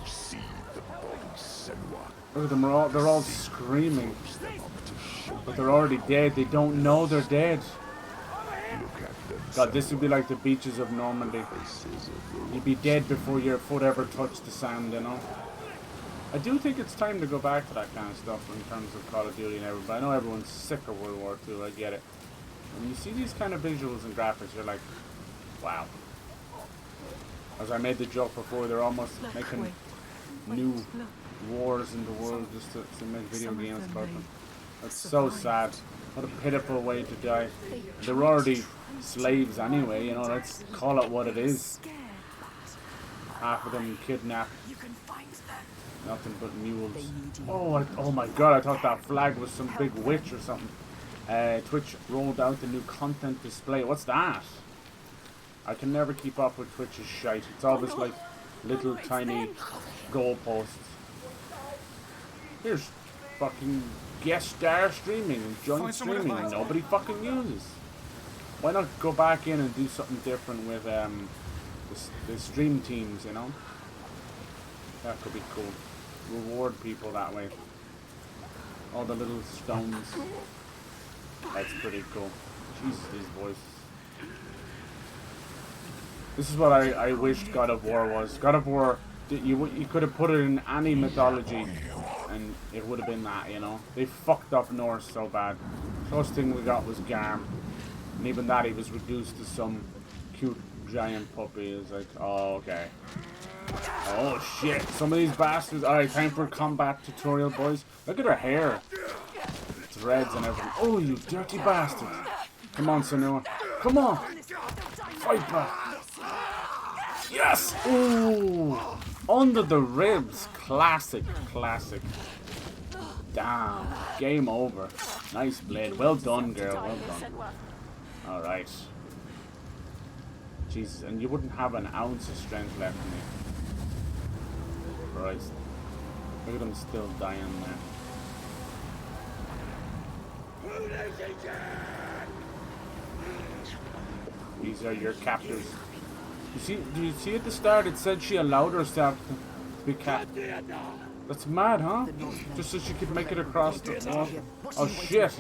See the body, Senua. Look at them, they're all screaming. Close them up to show But they're already dead. They don't know they're dead. look at them. God, this would be like the beaches of Normandy. Faces of the You'd be dead before your foot ever touched the sand, you know? I do think it's time to go back to that kind of stuff in terms of Call of Duty and everything. But I know everyone's sick of World War II, I get it. When you see these kind of visuals and graphics, you're like, wow. As I made the joke before, they're almost making new wars in the world just to make video games about them. That's so sad. What a pitiful way to die. They were already slaves anyway, you know, let's call it what it is. Half of them kidnapped. Nothing but mules. Oh my god, I thought that flag was some big witch or something. Twitch rolled out the new content display. What's that? I can never keep up with Twitch's shite. It's always like little tiny goalposts. Here's fucking guest star streaming and joint streaming and nobody fucking uses. Why not go back in and do something different with the stream teams, you know? That could be cool. Reward people that way. All the little stones. That's pretty cool. Jesus, these voices. This is what I wished God of War was. God of War, you could have put it in any mythology and it would have been that, you know. They fucked up Norse so bad. First thing we got was Garm. And even that, he was reduced to some cute giant puppy. It's like, oh, okay. Oh shit, some of these bastards. Alright, time for a combat tutorial, boys. Look at her hair. Threads and everything. Oh, you dirty bastard. Come on, Senua. Come on. Fight back. Yes! Ooh! Under the ribs. Classic, classic. Damn. Game over. Nice blade. Well done, girl. Well done. Alright. Jesus, and you wouldn't have an ounce of strength left in you. Christ. Look at them still dying there. These are your captors. You see? Do you see at the start it said she allowed herself to be captured? That's mad, huh? Just so she could make it across the water. Oh shit!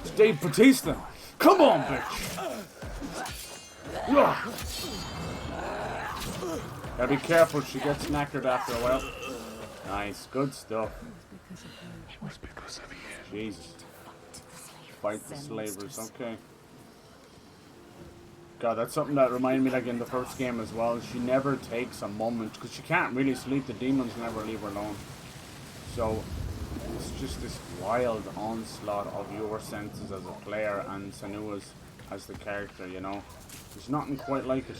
It's Dave Bautista! Come on, bitch! Ugh. Gotta be careful, she gets knackered after a while. Nice, good stuff. It was because of you. Jesus. Fight the slavers, okay. God, that's something that reminded me, like in the first game as well. She never takes a moment, because she can't really sleep. The demons never leave her alone. So, it's just this wild onslaught of your senses as a player and Senua's as the character, you know. There's nothing quite like it.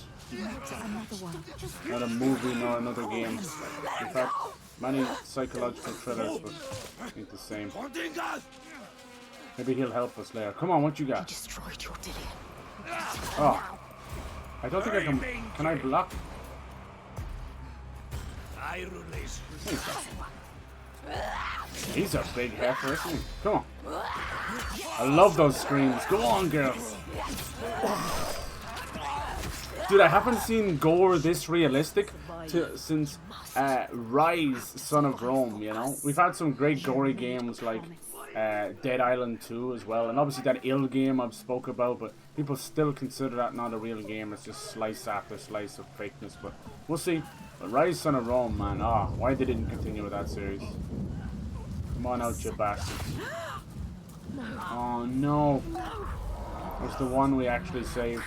Not a movie nor another game. In fact, many psychological thrillers, but ain't the same. Maybe he'll help us later. Come on, what you got? Destroyed your Oh. I don't think I can... Can I block? He's a big heifer, isn't he? Come on. I love those screams. Go on, girl. Dude, I haven't seen gore this realistic since Rise, Son of Rome, you know? We've had some great gory games like Dead Island 2 as well, and obviously that ill game I've spoke about, but people still consider that not a real game. It's just slice after slice of fakeness, but we'll see. But Rise, Son of Rome, man, why they didn't continue with that series. Come on out, you bastards. Oh no. That was the one we actually saved.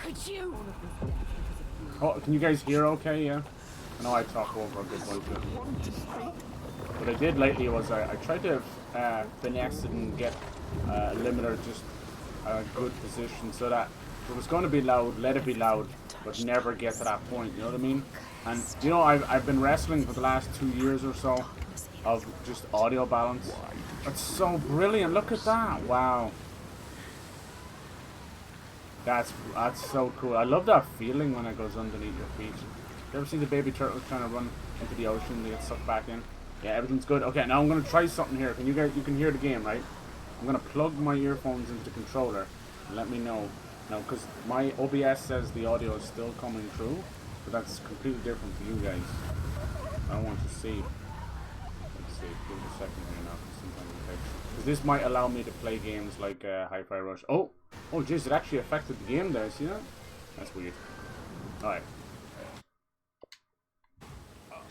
Oh, can you guys hear okay? Yeah? I know I talk over a good bit. What I did lately was I tried to finesse it and get a limiter just a good position so that if it was going to be loud, let it be loud, but never get to that point, you know what I mean? And, you know, I've been wrestling for the last 2 years or so of just audio balance. That's so brilliant. Look at that. Wow. That's so cool. I love that feeling when it goes underneath your feet. You ever see the baby turtles trying to run into the ocean and they get sucked back in? Yeah, everything's good. Okay, now I'm gonna try something here. Can you guys, you can hear the game, right? I'm gonna plug my earphones into the controller and let me know. Now, because my OBS says the audio is still coming through, but that's completely different for you guys. I want to see. Let's see. Give it a second here now. Because this might allow me to play games like Hi-Fi Rush. Oh, jeez, it actually affected the game there. See that? That's weird. All right.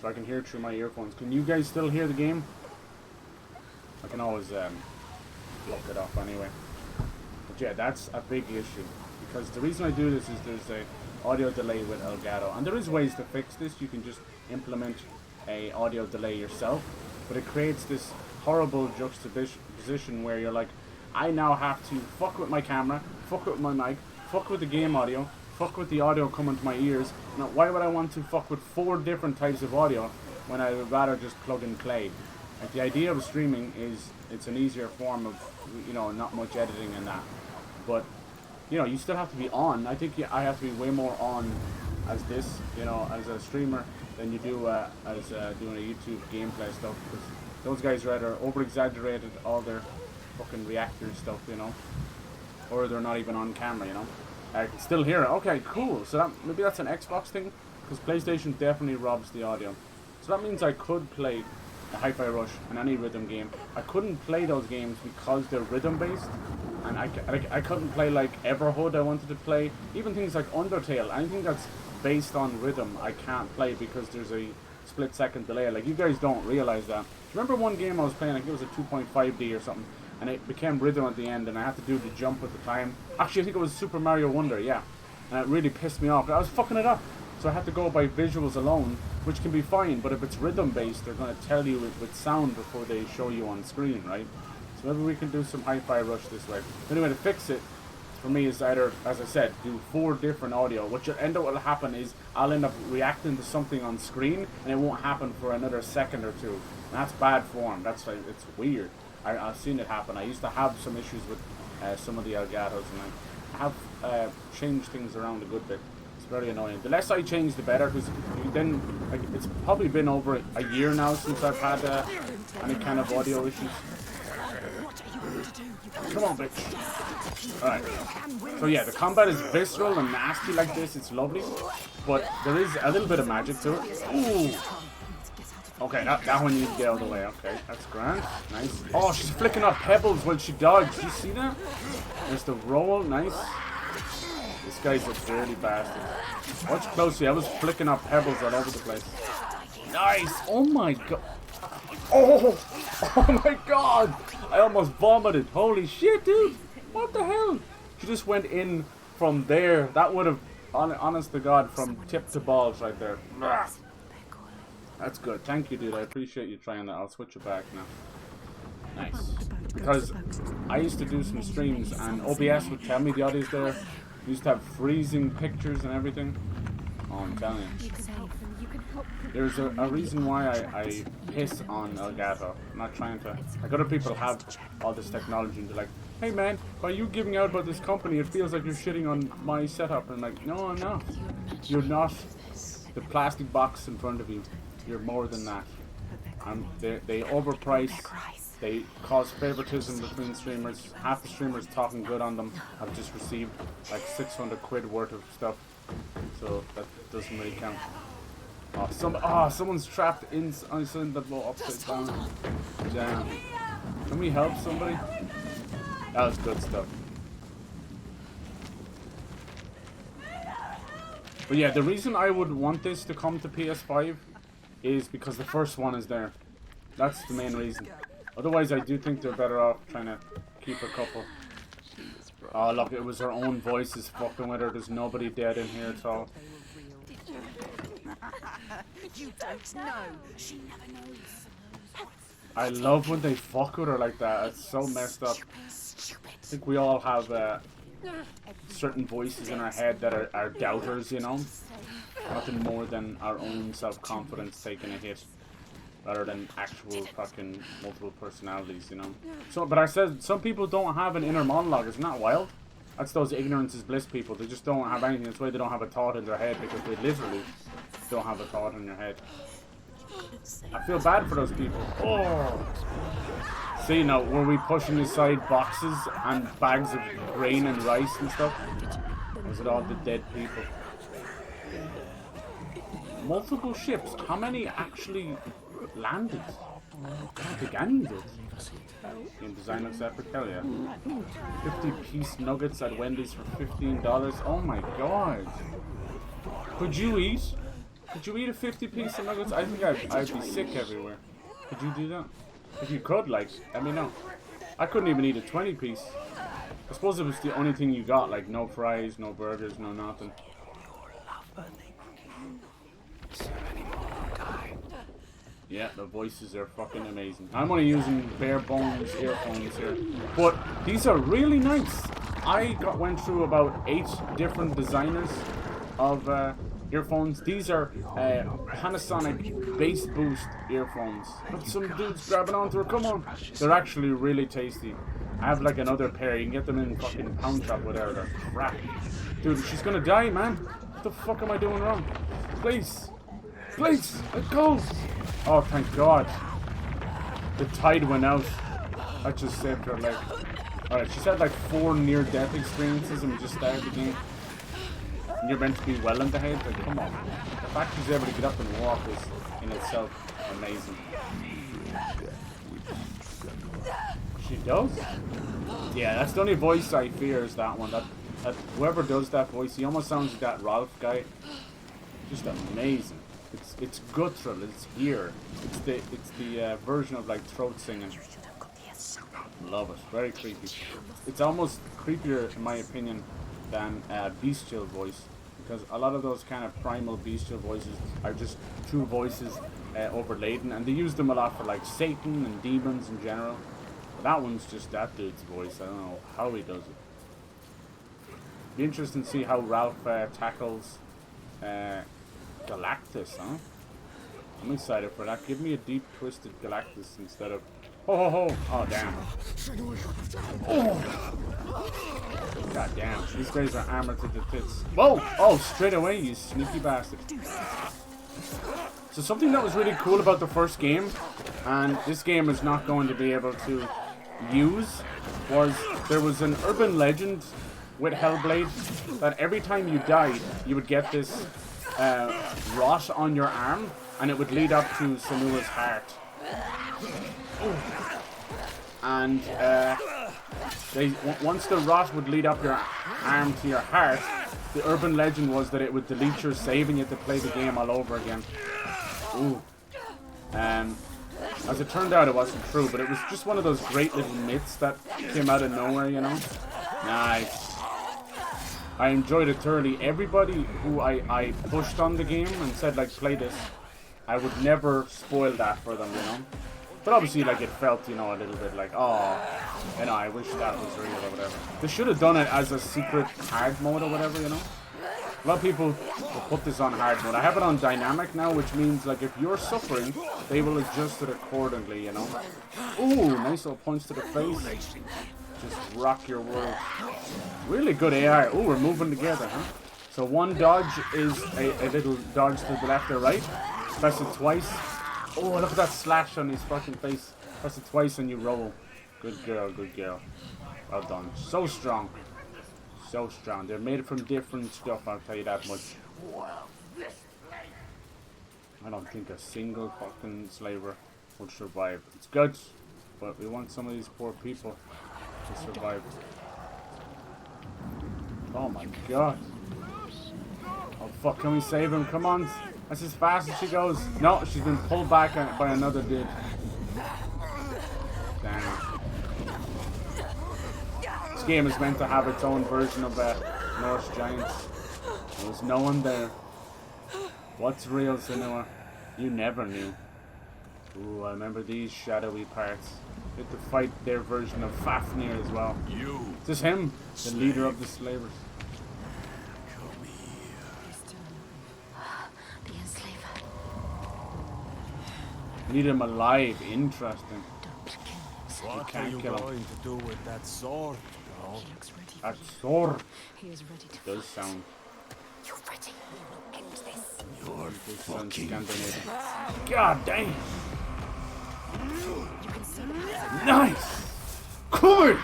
So I can hear through my earphones. Can you guys still hear the game? I can always look it up anyway. But yeah, that's a big issue. Because the reason I do this is there's a audio delay with Elgato. And there is ways to fix this. You can just implement a audio delay yourself. But it creates this horrible juxtaposition where you're like, I now have to fuck with my camera, fuck with my mic, fuck with the game audio, fuck with the audio coming to my ears. Now, why would I want to fuck with 4 different types of audio when I would rather just plug and play? Like, the idea of streaming is it's an easier form of, you know, not much editing and that. But, you know, you still have to be on. I think I have to be way more on as this, you know, as a streamer than you do as doing a YouTube gameplay stuff. Because those guys rather over-exaggerated all their fucking reactor stuff, you know. Or they're not even on camera, you know. I can still hear it. Okay, cool. So that maybe that's an Xbox thing, because PlayStation definitely robs the audio. So that means I could play the Hi-Fi Rush and any rhythm game. I couldn't play those games because they're rhythm based, and I couldn't play like Everhood I wanted to play. Even things like Undertale, anything that's based on rhythm, I can't play because there's a split-second delay. Like, you guys don't realize that. Remember one game I was playing? Like, it was a 2.5D or something. And it became rhythm at the end, and I had to do the jump at the time. Actually, I think it was Super Mario Wonder, yeah. And it really pissed me off. I was fucking it up. So I had to go by visuals alone, which can be fine, but if it's rhythm-based, they're going to tell you with sound before they show you on screen, right? So maybe we can do some Hi-Fi Rush this way. Anyway, to fix it, for me, is either, as I said, do 4 different audio. What will happen is I'll end up reacting to something on screen, and it won't happen for another second or two. And that's bad form. That's like, it's weird. I've seen it happen. I used to have some issues with some of the Elgatos, and I have changed things around a good bit. It's very annoying. The less I change, the better, because then, like, it's probably been over a year now since I've had any kind of audio issues. Come on, bitch. Alright. So yeah, the combat is visceral and nasty like this. It's lovely. But there is a little bit of magic to it. Ooh. Okay, that one needs to get out of the way. Okay, that's grand. Nice. Oh, she's flicking off pebbles while she dodges. You see that? There's the roll. Nice. This guy's a dirty bastard. Watch closely. I was flicking off pebbles all over the place. Nice. Oh my god. Oh my god. I almost vomited. Holy shit, dude. What the hell? She just went in from there. That would have, honest to god, from tip to balls right there. That's good. Thank you, dude. I appreciate you trying that. I'll switch it back now. Nice. Because I used to do some streams and OBS would tell me the audio's there. We used to have freezing pictures and everything. Oh, I'm telling you. There's a reason why I piss on Elgato. I'm not trying to... Like, other people have all this technology and they're like, hey man, by you giving out about this company, it feels like you're shitting on my setup. And I'm like, no, I'm not. You're not the plastic box in front of you. You're more than that. They overprice. They cause favoritism between streamers. Half the streamers talking good on them have just received like 600 quid worth of stuff. So that doesn't really count. Someone's trapped inside the boat upside down. Damn. Can we help somebody? That was good stuff. But yeah, the reason I would want this to come to PS5 is because the first one is there. That's the main reason. Otherwise, I do think they're better off trying to keep a couple. Oh, look, it was her own voices fucking with her. There's nobody dead in here at all. You don't know. She never knows. I love when they fuck with her like that. It's so messed up. I think we all have certain voices in our head that are doubters, you know? Nothing more than our own self-confidence taking a hit, rather than actual fucking multiple personalities, you know? So, but I said, some people don't have an inner monologue. Isn't that wild? That's those ignorance is bliss people. They just don't have anything. That's why they don't have a thought in their head, because they literally don't have a thought in their head. I feel bad for those people. Oh. See now, were we pushing aside boxes and bags of grain and rice and stuff? Or was it all the dead people? Multiple ships. How many actually landed? I don't think any did. Game design looks epic, hell yeah. 50-piece nuggets at Wendy's for $15. Oh my god. Could you eat? Could you eat a 50-piece of nuggets? I think I'd be sick everywhere. Could you do that? If you could, like, let me know. I couldn't even eat a 20-piece. I suppose it was the only thing you got, like no fries, no burgers, no nothing. Yeah, the voices are fucking amazing. I'm only using bare bones earphones here, but these are really nice. I went through about 8 different designers of earphones. These are Panasonic bass boost earphones. Look, some dudes grabbing onto it. Come on, they're actually really tasty. I have like another pair. You can get them in fucking pound shop, whatever. They're crap, dude. She's gonna die, man. What the fuck am I doing wrong? Please, please, let go. Oh, thank God. The tide went out. I just saved her leg. Alright, she's had like 4 near-death experiences and we just started the game. And you're meant to be well in the head? Like, come on. The fact she's able to get up and walk is, in itself, amazing. She does? Yeah, that's the only voice I fear is that one. That whoever does that voice, he almost sounds like that Ralph guy. Just amazing. It's guttural. It's here. It's the version of like throat singing. Love it. Very creepy. It's almost creepier in my opinion than bestial voice, because a lot of those kind of primal bestial voices are just true voices overladen, and they use them a lot for like Satan and demons in general. But that one's just that dude's voice. I don't know how he does it. Be interesting to see how Ralph tackles Galactus, huh? I'm excited for that. Give me a deep twisted Galactus instead of oh damn. Oh. God damn. These guys are armored to the tits. Whoa! Oh, straight away, you sneaky bastard. So something that was really cool about the first game, and this game is not going to be able to use, was there was an urban legend with Hellblade that every time you died, you would get this rot on your arm, and it would lead up to Senua's heart. Ooh. And once the rot would lead up your arm to your heart, the urban legend was that it would delete your save and you had to play the game all over again. Ooh. As it turned out, it wasn't true, but it was just one of those great little myths that came out of nowhere, you know? Nice. I enjoyed it thoroughly. Everybody who I pushed on the game and said, like, play this, I would never spoil that for them, you know? But obviously, like, it felt, you know, a little bit like, oh, you know, I wish that was real or whatever. They should have done it as a secret hard mode or whatever, you know? A lot of people will put this on hard mode. I have it on dynamic now, which means, like, if you're suffering, they will adjust it accordingly, you know? Ooh, nice little punch to the face. Just rock your world. Really good AI. Oh, we're moving together, huh? So one dodge is a little dodge to the left or right. Press it twice. Oh, look at that slash on his fucking face. Press it twice and you roll. Good girl, good girl. Well done. So strong. So strong. They're made from different stuff, I'll tell you that much. I don't think a single fucking slaver would survive. It's good, but we want some of these poor people to survive. Oh my god. Oh fuck, can we save him? Come on. That's as fast as she goes. No, she's been pulled back by another dude. Damn. This game is meant to have its own version of Norse Giants. There was no one there. What's real, Senua? You never knew. Ooh, I remember these shadowy parts. We had to fight their version of Fafnir as well. Is this him? The leader of the slavers. Need him alive. Interesting. What are you going to do with that sword, bro? That sword. He is ready to Does sound You're ready. End this. You're fucking Scandinavian. God damn. You can see the Nice. Cool.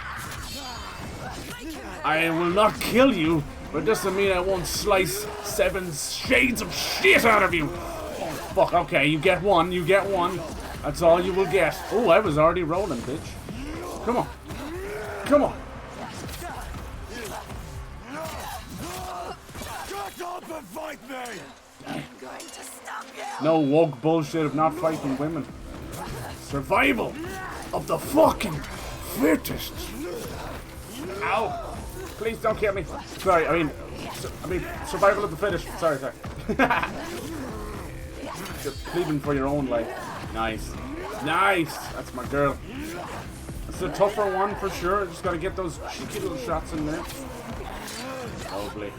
I will not kill you, but doesn't mean I won't slice 7 shades of shit out of you. Oh, fuck. Okay, you get one. You get one. That's all you will get. Oh, I was already rolling, bitch. Come on. Come on. Get up and fight me! I'm going to stop you. No woke bullshit of not fighting women. Survival of the fucking fittest. Ow. Please don't kill me. Sorry, I mean survival of the fittest. Sorry. You're pleading for your own life. Nice. Nice. That's my girl. It's a tougher one for sure. Just gotta get those cheeky little shots in there. Lovely.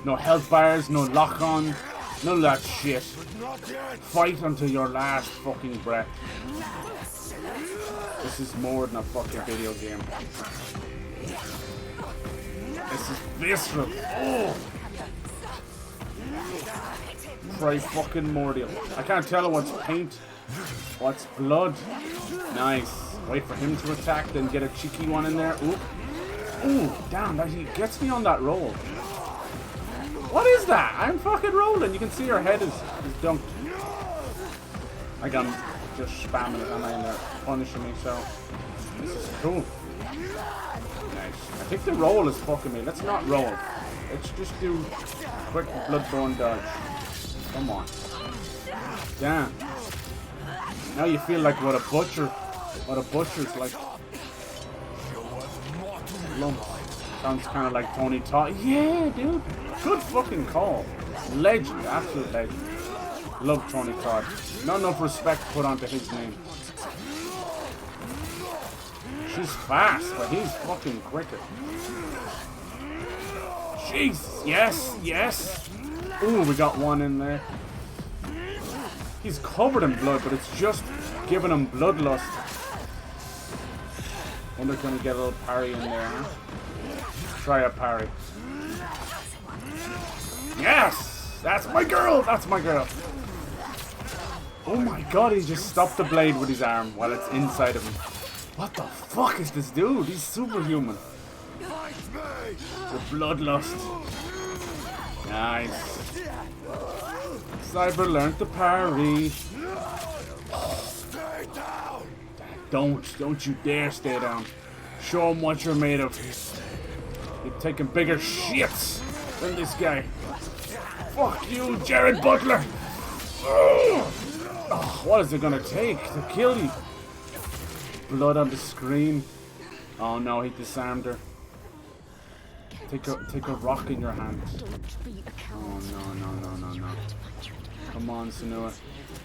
No health bars, no lock on, none of that shit. Fight until your last fucking breath. This is more than a fucking video game. This is visceral. Oh! Try fucking mordial. I can't tell what's paint, what's blood. Nice. Wait for him to attack, then get a cheeky one in there. Ooh. Ooh, damn, that he gets me on that roll. What is that? I'm fucking rolling. You can see her head is dunked. Like I'm just spamming it and I'm punishing me, so this is cool. Nice. I think the roll is fucking me. Let's not roll. Let's just do quick bloodborne dodge. Come on. Damn. Now you feel like what a butcher's like. Lump. Sounds kind of like Tony Todd. Yeah, dude. Good fucking call. Legend. Absolute legend. Love Tony Todd. Not enough respect put onto his name. She's fast, but he's fucking quicker. Jesus. Yes. Yes. Ooh, we got one in there. He's covered in blood, but it's just giving him bloodlust. Wonder if we're gonna get a little parry in there, huh? Try a parry. Yes! That's my girl! That's my girl! Oh my god, he just stopped the blade with his arm while it's inside of him. What the fuck is this dude? He's superhuman. The bloodlust. Nice. Cyber learned to parry. Stay down! Don't you dare stay down. Show him what you're made of. You're taking bigger shits than this guy. Fuck you, Jared Butler. Oh, what is it gonna take to kill you? Blood on the screen. Oh no, he disarmed her. Take a rock in your hand. Oh no. Come on, Senua.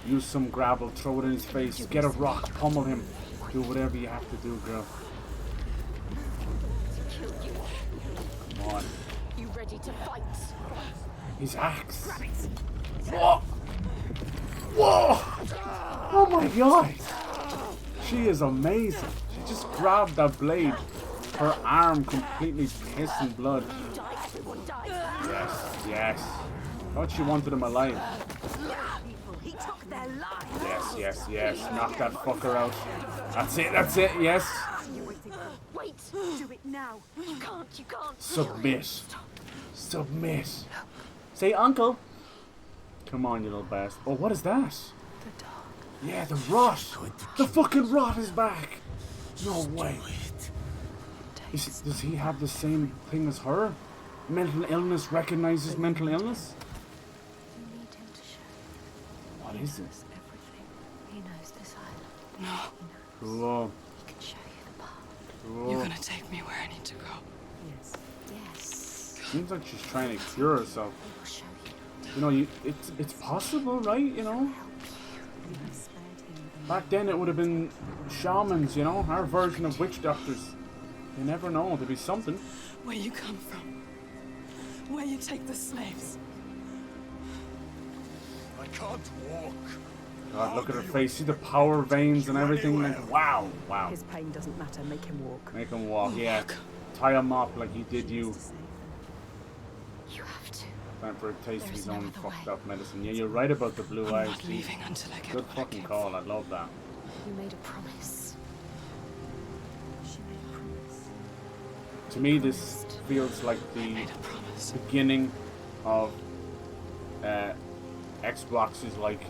Use some gravel, throw it in his face, get a rock, pummel him. Do whatever you have to do, girl. Come on. You ready to fight? His axe. Whoa! Whoa! Oh my god! She is amazing. She just grabbed that blade. Her arm completely pissing blood. Yes. Thought she wanted him alive. He took their lives. Yes. Knock that fucker out. That's it, yes. Wait, do it now. You can't. Submit. Say uncle. Come on, you little bastard. Oh, what is that? The dog. Yeah, the rot. The fucking rot is back. No way. Does he have the same thing as her? Mental illness recognizes mental illness? You need him to show What is it? us everything. He knows this island. No, He knows. Cool. He can show you the path. Cool. you're gonna take me where I need to go. Yes. Seems like she's trying to cure herself. We will show you. You know, it's possible, right? You know? Back then it would have been shamans, you know? Our version of witch doctors. You never know, there'd be something. Where you come from. Where you take the slaves. I can't walk. God, look at her face. See the power veins and everything? Like, wow. His pain doesn't matter. Make him walk. Make him walk, yeah. Tie him up like he did you. You have to. Time for a taste of There's his no own other fucked way. up medicine. Yeah, you're right about the blue I'm eyes. not leaving until I get Good what I fucking came call. for. I love that. You made a promise. She made a promise. To me, this feels like the Made a promise. beginning of Xbox's, like,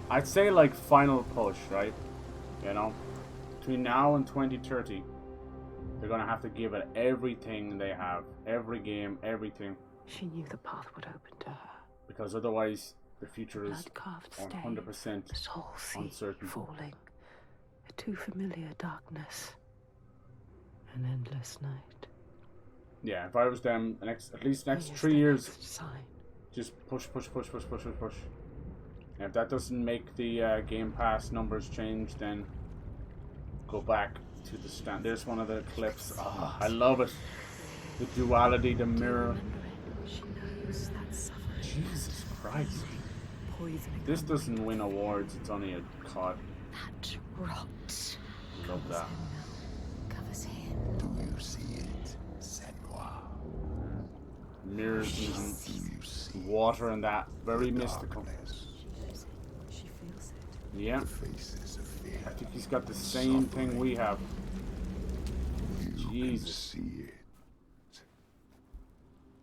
I'd say, like, final push, right? You know, between now and 2030, they're gonna have to give it everything they have, every game, everything, She knew the path would open to her. because otherwise the future is Blood-carved stave, 100% soul sea uncertain. falling, a too familiar darkness, an endless night. Yeah, if I was them, at least next Here's 3 the years, next sign. just push. And if that doesn't make the Game Pass numbers change, then go back to the stand. There's one of the clips. Oh, I love it. The duality, the mirror. She knows that suffering. Jesus Christ. Poisoning. This doesn't win awards, it's only a COD. That rot Love that. covers him. Do you see it, Senua? Mirrors Do and you see water and that. Very the mystical. darkness, She feels it. Yeah. the faces of fear? I think he's got the same thing we have. You Jesus. can see it.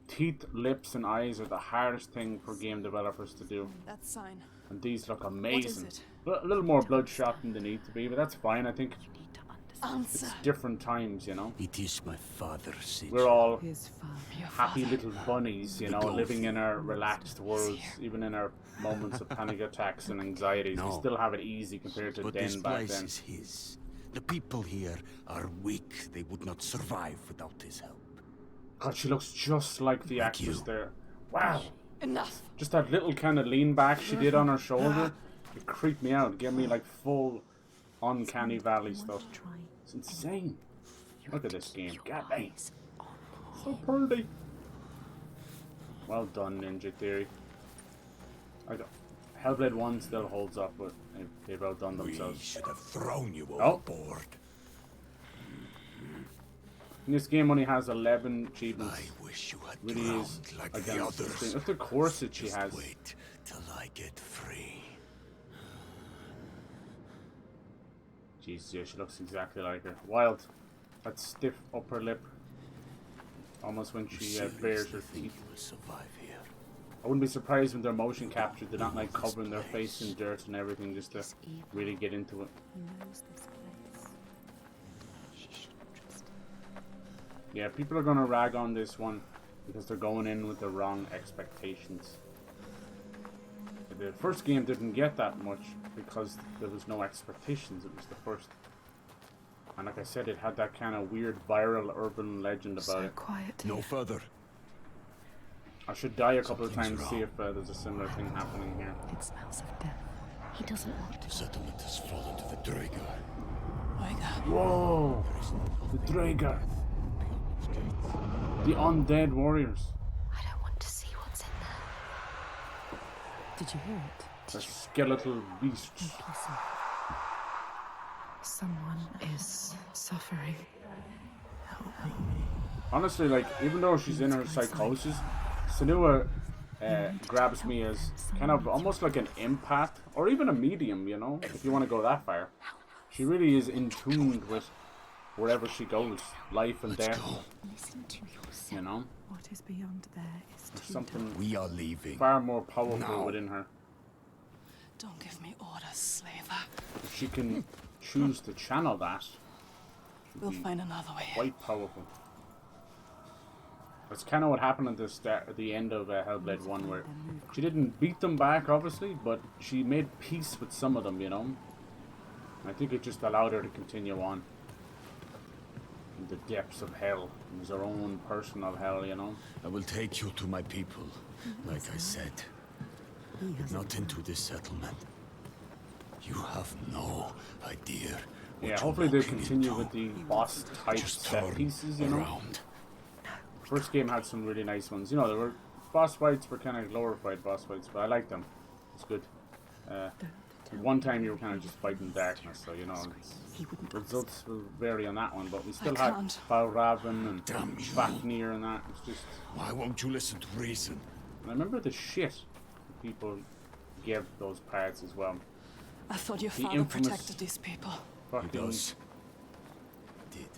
Teeth, lips, and eyes are the hardest thing for game developers to do. That sign. And these look amazing. it? A little more bloodshot than they need to be, but that's fine. I think You need to understand. Answer. different times, you know. It is my father's city. We're all His father. Your happy father. little bunnies, you know, Go. living in our relaxed worlds, even in our moments of panic attacks and anxieties. We No. still have it easy compared to But then this back place then. is his. The people here are weak. They would not survive without his help. God, she looks just like the Like actress you. there. Wow. Enough. Just that little kind of lean back she did on her shoulder, it creeped me out. It gave me like full uncanny valley stuff. It's insane. Look at this game. God dang. So pretty. Well done, Ninja Theory. Hellblade 1 still holds up, but they've outdone We themselves. should have thrown you Oh. overboard. And this game only has 11 achievements. I wish you had Really is drowned like against the this others. thing. Look at the corset she Just has. wait till I get free. Jesus, yeah, she looks exactly like her. Wild. That stiff upper lip. Almost when You she bares her seriously think teeth. you will survive here? I wouldn't be surprised when they're motion captured. They're not like covering their face in dirt and everything just to really get into it. He knows this place. She shouldn't trust him. Yeah, people are gonna rag on this one because they're going in with the wrong expectations. The first game didn't get that much because there was no expectations. It was the first. And like I said, it had that kind of weird viral urban legend about So it. quiet No here. further. I should die a couple of Something's times to see wrong. if there's a similar thing happening here. It smells of death. He doesn't want The to. settlement has fallen to the Draeger. Oiga. Whoa! The Draeger! The undead warriors! I don't want to see what's in there. Did you hear it? The skeletal beasts. Listen. Someone is suffering. Honestly, like, even though she's in her psychosis, Senua grabs me as kind of almost like an empath, or even a medium, you know, if you want to go that far. She really is in tune with wherever she goes, life and death, Listen to yourself. you know. What is beyond there is There's too something We are leaving. far more powerful Now. within her. Don't give me orders, slaver. If she can choose to channel that, We'll find another way. quite powerful. That's kind of what happened at the start, at the end of Hellblade 1, where she didn't beat them back, obviously, but she made peace with some of them, you know. I think it just allowed her to continue on in the depths of hell. It was her own personal hell, you know. I will take you to my people, like I said. He But has not into this settlement. You have no idea. what Yeah, you're hopefully they walking continue into. with the boss type Just set turn pieces, you know. around. First game had some really nice ones. You know, there were boss fights were kind of glorified boss fights, but I liked them. It's good. One time you were kind of just fighting darkness, so you know, He wouldn't results will vary on that one. But we still I had can't. Valraven and Damn you. Fafnir and that. It's just Why won't you listen to reason? And I remember the shit people give those parts as well. I thought your The father infamous protected these people. Fucking Did.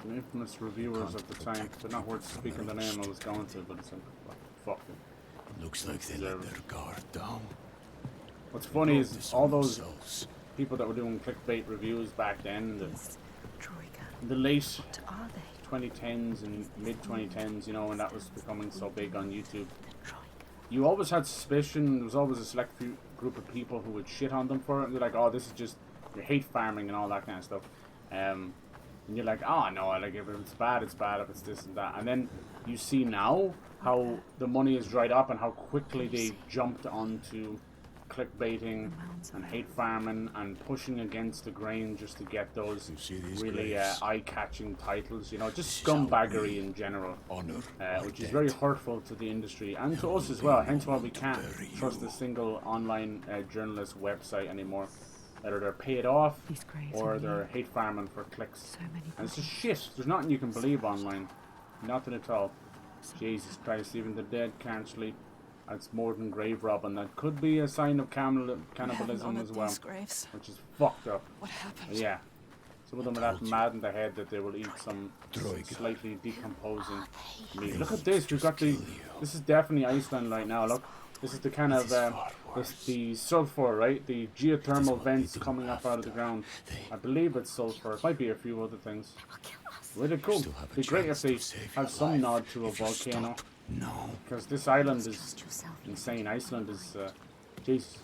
the infamous reviewers of the time. They're not worth speaking the name I was going to, but it's like, fuck them. Looks like they let their guard down. What's funny Brought is this all on those themselves. people that were doing clickbait reviews back then, Troika. the late What are they? 2010s and mid 2010s, you know, when that was becoming so big on YouTube. The Troika. You always had suspicion. There was always a select few group of people who would shit on them for it. And they're like, oh, this is just your hate farming and all that kind of stuff. And you're like, oh no, like if it's bad, it's bad. If it's this and that. And then you see now how the money is dried up and how quickly they jumped onto clickbaiting and hate farming and pushing against the grain just to get those You see these really graves? eye-catching titles. You know, just This is how scumbaggery we in general. Honor our Which is dead. very hurtful to the industry and to us as well. Hence why we to can't bury trust you. a single online journalist website anymore. Either they're paid off These graves or are they're new. hate farming for clicks. So many And it's just bodies. shit. There's nothing you can believe online. Nothing at all. Jesus Christ, even the dead can't sleep. It's more than grave robbing. That could be a sign of cannibalism as well, These graves. which is fucked up. What happened? Yeah. Some of them are that mad in the head that they will eat some Droiga. slightly decomposing meat. Look at this. We've got the. This is definitely Iceland right now. Look, this is the kind of the sulfur, right? The geothermal vents coming up out of the ground. I believe it's sulfur. It might be a few other things. Really cool. Still have a It'd be great if chance they to save had your some life nod to a if you volcano, stop. No. because this island is Trust yourself. insane. Iceland is, jeez,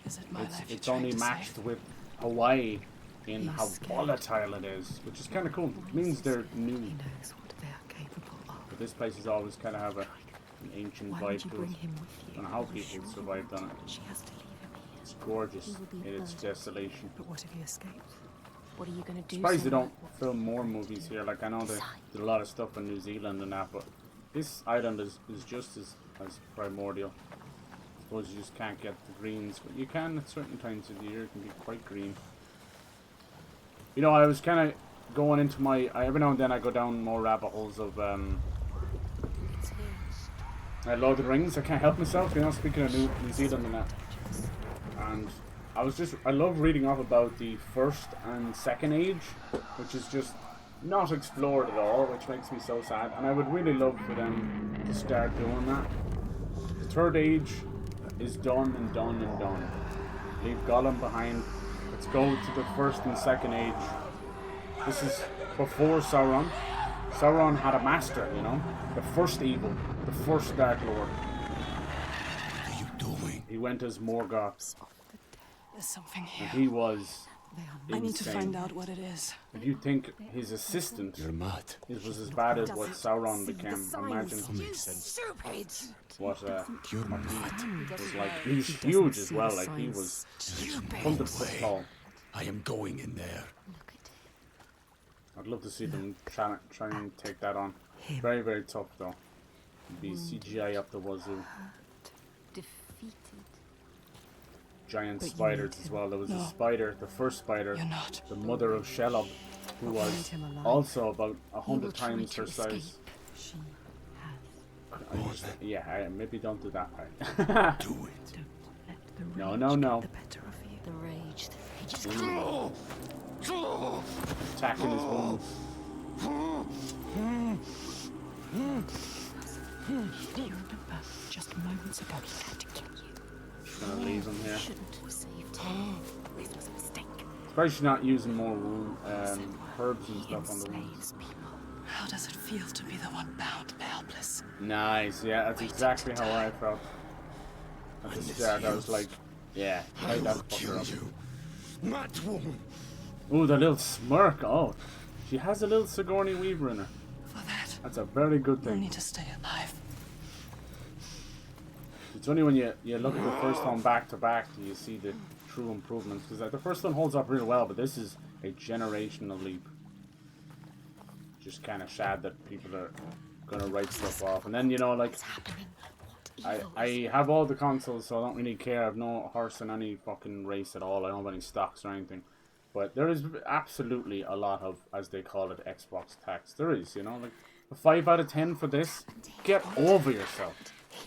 Is it my life you're it's trying only to matched save? with Hawaii in He's how scared. volatile it is, which is kind of cool. It means they're new. He knows what they are capable of. But this place has always kind of have an ancient Why vibe would you to bring it. him with you? And how people survived on it. She has to leave him here. It's gorgeous He will be in its hurt. desolation. But what if he escapes? What are you going to do? Surprised they Senua? don't film more movies here. Like I know they did a lot of stuff in New Zealand and that, but this island is just as primordial. I suppose you just can't get the greens, but you can at certain times of the year. It can be quite green. You know, I was kind of going into my. Every now and then I go down more rabbit holes of It's here. Lord of the Rings. I can't help myself. You know, speaking of New Zealand and that. And I love reading up about the first and second age, which is just not explored at all, which makes me so sad. And I would really love for them to start doing that. The third age is done and done and done. Leave Gollum behind. Let's go to the first and second age. This is before Sauron. Sauron had a master, you know? The first evil. The first Dark Lord. What are you doing? He went as Morgoth. There's something And here. he was They are I need to insane. find out what it is. If you think his assistant You're mad. was as bad as what Sauron became, imagine That makes sense. what You're mad. was like. He was huge as well, like he was There's no 100 foot way. tall. I am going in there. Look at it. I'd love to see them try and take that on. Very, very tough though. It'd be CGI up the wazoo. Defeated. Giant But you spiders need as him. well. There was a No. spider, the first spider, You're not. the mother of Shelob, who Find was him alive. also about He 100 will try times to her size. escape. She has. I just- yeah, maybe don't do that part. Do it. Don't let the rage No, no, no. get the better of you. The rage. He just Attacking his wound. Do you remember just moments ago he had to kill you? Just gonna leave him here. shouldn't have saved him. This was a mistake. Probably should not using more herbs and He stuff on the wounds. enslaves people. How does it feel to be the one bound and helpless? Nice, yeah, that's exactly how I felt. At the start, I was like, yeah, I light that will fucker kill up. you. Mad woman. Ooh, the little smirk. Oh, she has a little Sigourney Weaver in her. For that, That's a very good you thing. need to stay alive. It's only when you look at the first one back to back do you see the true improvements. Because the first one holds up really well, but this is a generational leap. Just kind of sad that people are gonna write stuff off. And then, you know, like, What's happening? What evil I have all the consoles, so I don't really care. I've no horse in any fucking race at all. I don't have any stocks or anything. But there is absolutely a lot of, as they call it, Xbox tax. There is, you know, like a 5 out of 10 for this. Get over yourself.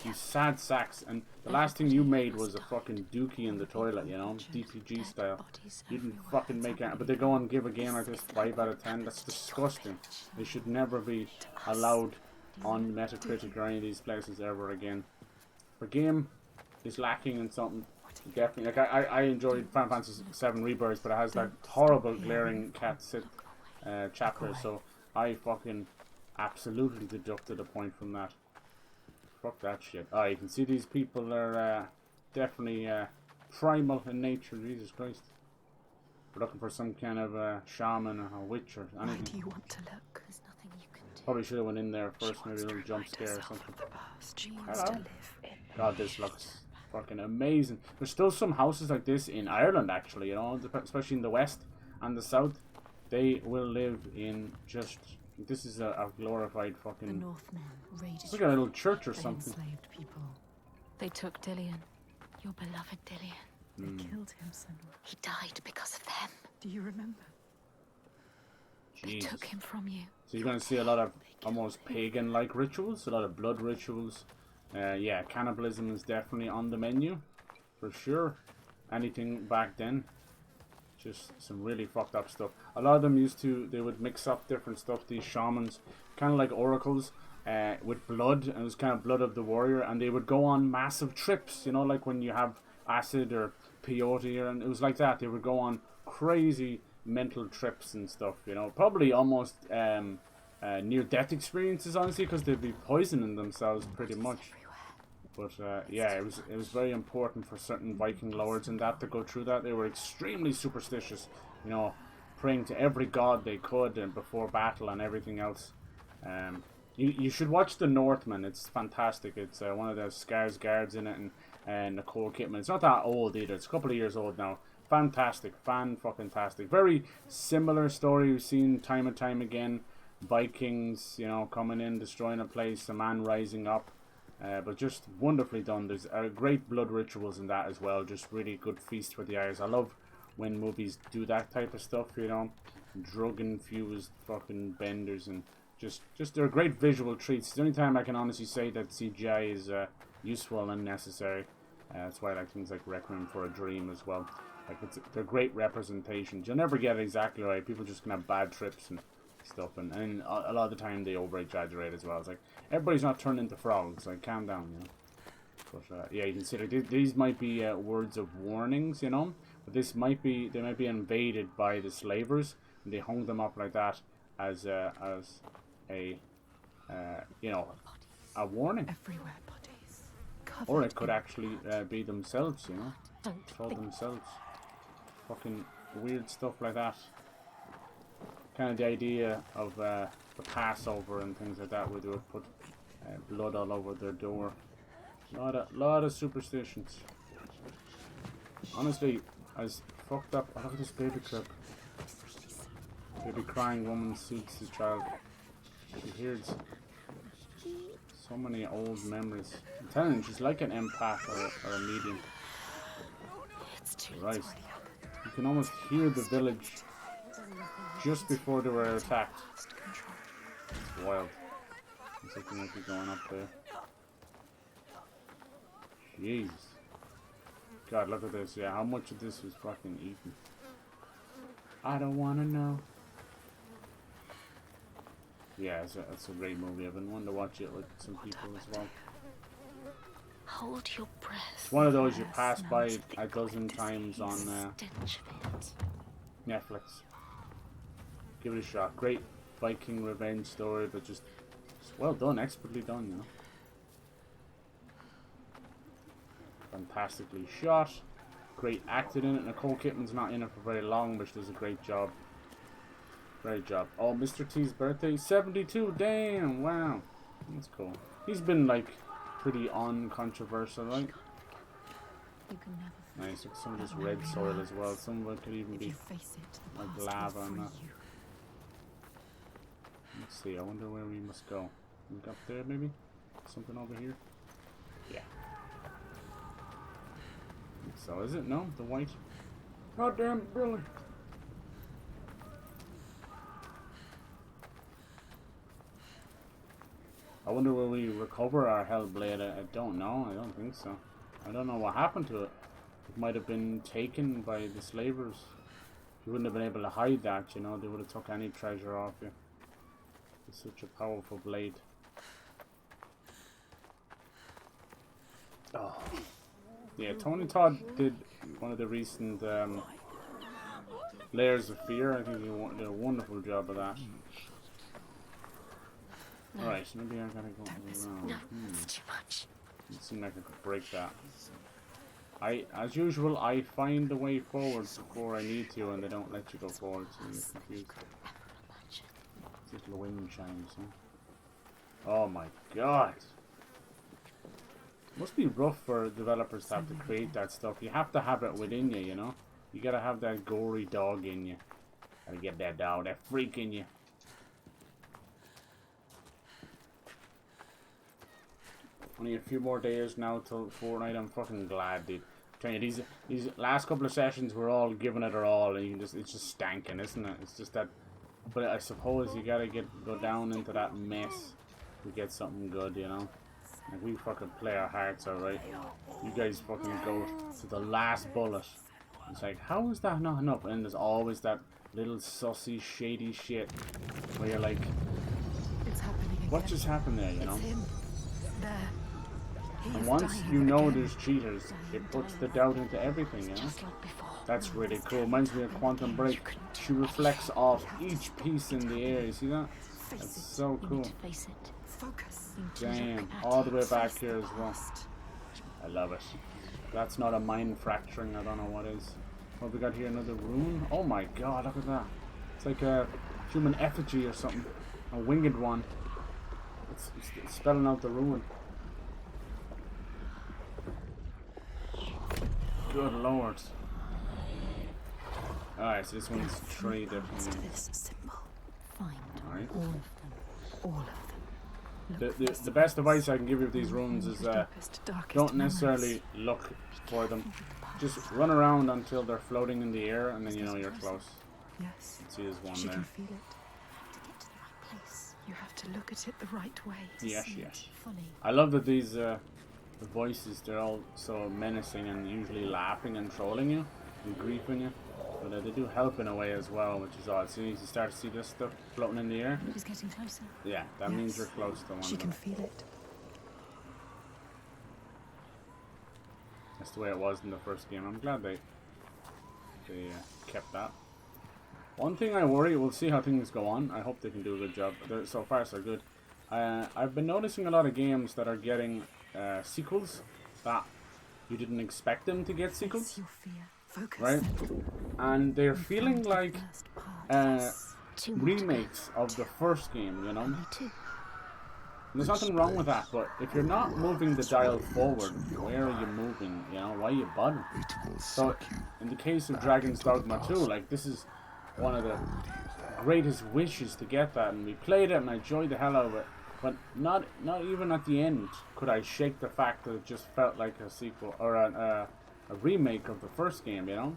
These sad sacks. And the last thing you made was a fucking dookie in the toilet, you know, DPG style. You didn't fucking make it. But they go and give a game like this 5 out of 10. That's disgusting. They should never be allowed on Metacritic or any of these places ever again. The game is lacking in something. Definitely. Like I enjoyed Final Fantasy VII Rebirth, but it has that horrible glaring cat sit chapter. So I fucking absolutely deducted a point from that. Fuck that shit. Oh, you can see these people are definitely primal in nature. Jesus Christ. We're looking for some kind of shaman or a witch or anything. Where do you want to look? There's nothing you can do. Probably should have went in there first, maybe a little jump scare or something. She wants to live in. God, this looks fucking amazing. There's still some houses like this in Ireland, actually, you know, especially in the west and the south. They will live in just... This is a glorified The fucking... Northmen raided It's like a little church or they something. enslaved people. They took Dillian. Your beloved Dillian. They killed him, Senua. He died because of them. Do you remember? They Jesus. took him from you. So you're going to see a lot of almost pagan-like rituals, a lot of blood rituals. Yeah, cannibalism is definitely on the menu, for sure. Anything back then, just some really fucked up stuff. A lot of them they would mix up different stuff, these shamans, kind of like oracles, with blood, and it was kind of blood of the warrior, and they would go on massive trips, you know, like when you have acid or peyote, and it was like that. They would go on crazy mental trips and stuff, you know, probably almost near-death experiences, honestly, because they'd be poisoning themselves pretty much. But yeah, it was very important for certain Viking lords and that to go through that. They were extremely superstitious, you know, praying to every god they could and before battle and everything else. You should watch The Northman. It's fantastic. It's one of the Skarsgårds in it, and Nicole Kidman. It's not that old either. It's a couple of years old now. Fantastic, fan-fucking-tastic. Very similar story we've seen time and time again. Vikings, you know, coming in, destroying a place, a man rising up. But just wonderfully done. There's great blood rituals in that as well. Just really good feast for the eyes. I love when movies do that type of stuff, you know. Drug-infused fucking benders, and just they're great visual treats. The only time I can honestly say that CGI is useful and necessary. That's why I like things like Requiem for a Dream as well. Like they're great representations. You'll never get it exactly right. People just can have bad trips and stuff, and a lot of the time they over exaggerate as well. It's like everybody's not turned into frogs. Like, calm down, you know. But yeah, you can see like these might be words of warnings, you know. But they might be invaded by the slavers, and they hung them up like that as a you know, a warning. Everywhere bodies. Or it could actually be themselves, you know. Call themselves. Fucking weird stuff like that. Kind of the idea of the Passover and things like that, where they would put blood all over their door. Lot of superstitions. Honestly, as fucked up. Oh, look at this baby clip. Baby crying woman soothes the child. She hears so many old memories. I'm telling you, she's like an empath or a medium. Right. You can almost hear the village just before they were attacked. It's wild. There's something might be going up there. Jeez. God, look at this. Yeah, how much of this was fucking eaten? I don't want to know. Yeah, it's a great movie. I've been wanting to watch it with some people as well. Hold your breath. It's one of those you pass by a dozen times on Netflix. Give it a shot. Great Viking revenge story, but just well done, expertly done, you know. Fantastically shot. Great acted in it. Nicole Kidman's not in it for very long, but she does a great job. Great job. Oh, Mr. T's birthday, 72. Damn, wow, that's cool. He's been like pretty uncontroversial, right? Nice. Like some of this red soil as well. Some of it could even be like lava and that. Let's see. I wonder where we must go. Look up there, maybe. Something over here. Yeah. So is it? No, the white. God damn it, Billy. I wonder will we recover our Hellblade? I don't know. I don't think so. I don't know what happened to it. It might have been taken by the slavers. You wouldn't have been able to hide that, you know. They would have took any treasure off you. It's such a powerful blade. Oh. Yeah, Tony Todd did one of the recent Layers of Fear. I think he did a wonderful job of that. Alright, so maybe I gotta go around. No, it's too much. It seemed like I could break that. As usual, I find the way forward before I need to, and they don't let you go forward, so you're confused. Just the wind chimes, huh? Oh my god! Must be rough for developers to have to create that stuff. You have to have it within you, you know? You gotta have that gory dog in you. Gotta get that dog, that freak in you. Only a few more days now till Fortnite. I'm fucking glad, dude. I'm telling you, these last couple of sessions we're all giving it our all, and it's just stanking, isn't it? It's just that. But I suppose you gotta go down into that mess to get something good, you know. Like we fucking play our hearts out, right? You guys fucking go to the last bullet. It's like, how is that not enough? And there's always that little sussy, shady shit where you're like, It's happening again. what just happened there, you know? It's him. There. And once you know there's cheaters, it puts the doubt into everything, you know? Just like before. That's really cool. Reminds me of Quantum Break. She reflects off each piece in the air. You see that? That's so You cool. need to face it. Focus. Damn. All the way back here as well. I love it. That's not a mind fracturing. I don't know what is. What we got here? Another rune? Oh my god, look at that. It's like a human effigy or something. A winged one. It's spelling out the rune. Good lord. Alright, so this one's three different To ones. this symbol. Find Alright. all of them. All of them. The best advice I can give you with these runes is Darkest don't memories. necessarily look for them. Just run around until they're floating in the air, and then you know you're close. Yes. See, there's one She there. can feel it. To get to the right place. You have to look at it the right way. Yes, See yes. it fully. I love that these the voices, they're all so menacing and usually laughing and trolling you and griefing you. But they do help in a way as well, which is odd. See, you start to see this stuff floating in the air. He's getting closer. Yeah, that means Yes. you're close to one She of can them. feel it. That's the way it was in the first game. I'm glad they kept that. One thing I worry, we'll see how things go on. I hope they can do a good job. So far, so good. I've been noticing a lot of games that are getting sequels that you didn't expect them to get sequels, Face your fear. Focus. right? And they're feeling like First part. Two more to go. remakes of the first game, you know? Only two. There's nothing wrong with that, but if you're not moving the dial forward, where are you moving? You know, why are you button? It will So, suck you. in the case of Dragon's Dogma 2, like, this is one of the greatest wishes to get that, and we played it and I enjoyed the hell out of it. But not even at the end could I shake the fact that it just felt like a sequel or a remake of the first game, you know?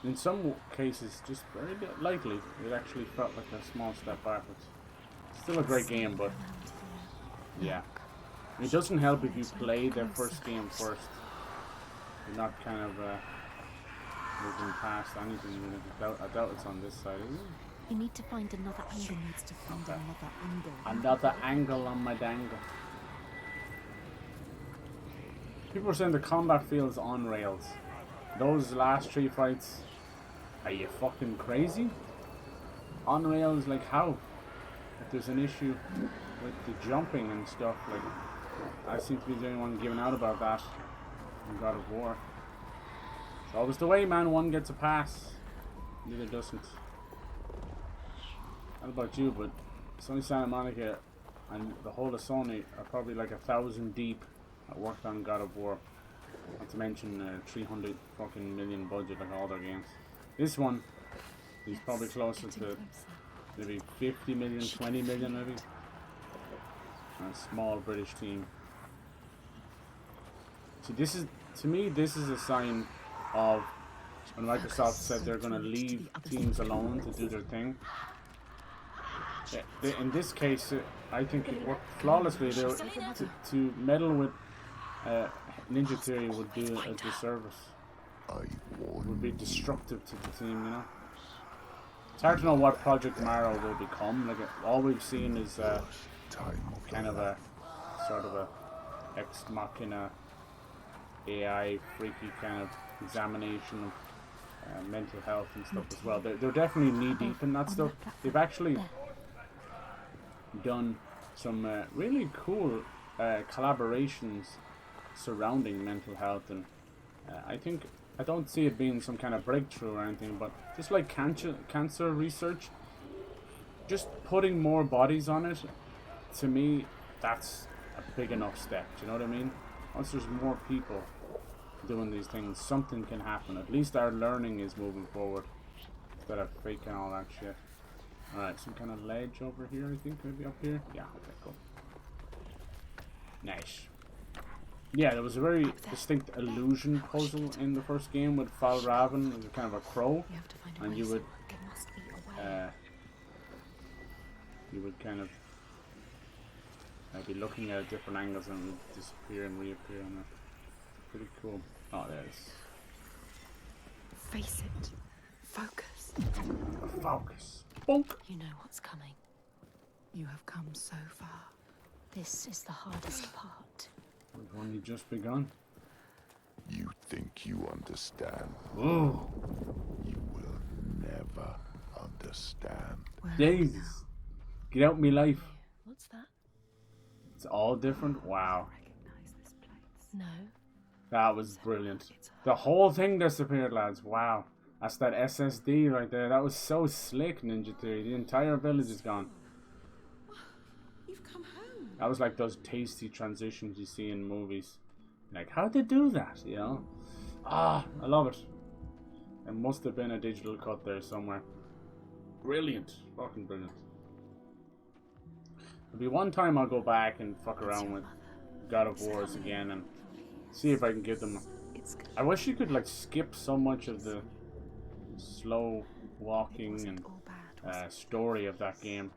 In some cases, just very lightly, it actually felt like a small step backwards. Still a great game, but yeah. It doesn't help if you play the first game first. You're not kind of moving past anything. I doubt it's on this side, is it? You need to find another angle. Needs to find Okay. another angle. Another angle on my dangle. People are saying the combat feels on rails. Those last three fights, are you fucking crazy? On rails, like how? If there's an issue with the jumping and stuff, like I seem to be the only one giving out about that in God of War. It's always the way, man. One gets a pass, the other doesn't. I don't know about you, but Sony Santa Monica and the whole of Sony are probably like 1,000 deep that worked on God of War. Not to mention 300 fucking million budget like all their games. This one is probably closer to maybe 50 million, 20 million maybe. And a small British team. See, this is, to me, this is a sign of when Microsoft said they're going to leave teams alone to do their thing. In this case, I think it worked flawlessly. To meddle with Ninja Theory would do a disservice. Would be destructive to the team, you know. It's hard to know what Project Marrow will become. Like all we've seen is kind of a sort of a ex machina AI freaky kind of examination of mental health and stuff as well. They're definitely knee deep in that stuff. They've actually done some really cool collaborations surrounding mental health, and I don't see it being some kind of breakthrough or anything, but just like cancer research, just putting more bodies on it, to me, that's a big enough step. Do you know what I mean? Once there's more people doing these things, something can happen. At least our learning is moving forward instead of faking all that shit. Alright, some kind of ledge over here, I think, maybe up here? Yeah, okay, cool. Nice. Yeah, there was a very distinct illusion puzzle in the first game with Val Raven as a kind of a crow, and you would kind of be looking at different angles and it would disappear and reappear, and that's pretty cool. Oh, there it is. Face it. Focus. Focus. Bonk. You know what's coming. You have come so far. This is the hardest part. We've only just begun. You think you understand? Ooh. You will never understand. Jesus. Get out me life. What's that? It's all different. Wow. Recognize this place. No. That was brilliant. The whole thing disappeared, lads. Wow. That's that SSD right there. That was so slick, Ninja Theory. The entire village is gone. You've come home. That was like those tasty transitions you see in movies. Like, how'd they do that, you know? Ah, I love it. There must have been a digital cut there somewhere. Brilliant. Fucking brilliant. There'll be one time I'll go back and fuck around with God of Wars again and see if I can get them. I wish you could like skip so much of the slow walking and story of that game.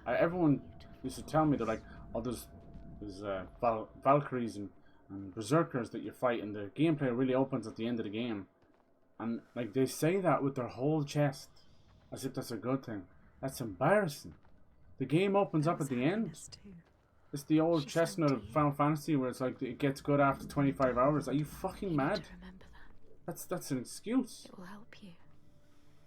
Everyone used to tell me they're like, oh, there's Valkyries and Berserkers that you fight, and the gameplay really opens at the end of the game. And like they say that with their whole chest, as if that's a good thing. That's embarrassing. The game opens up at the end. It's the old chestnut of Final Fantasy where it's like it gets good after 25 hours. Are you fucking mad? That's an excuse. It will help you.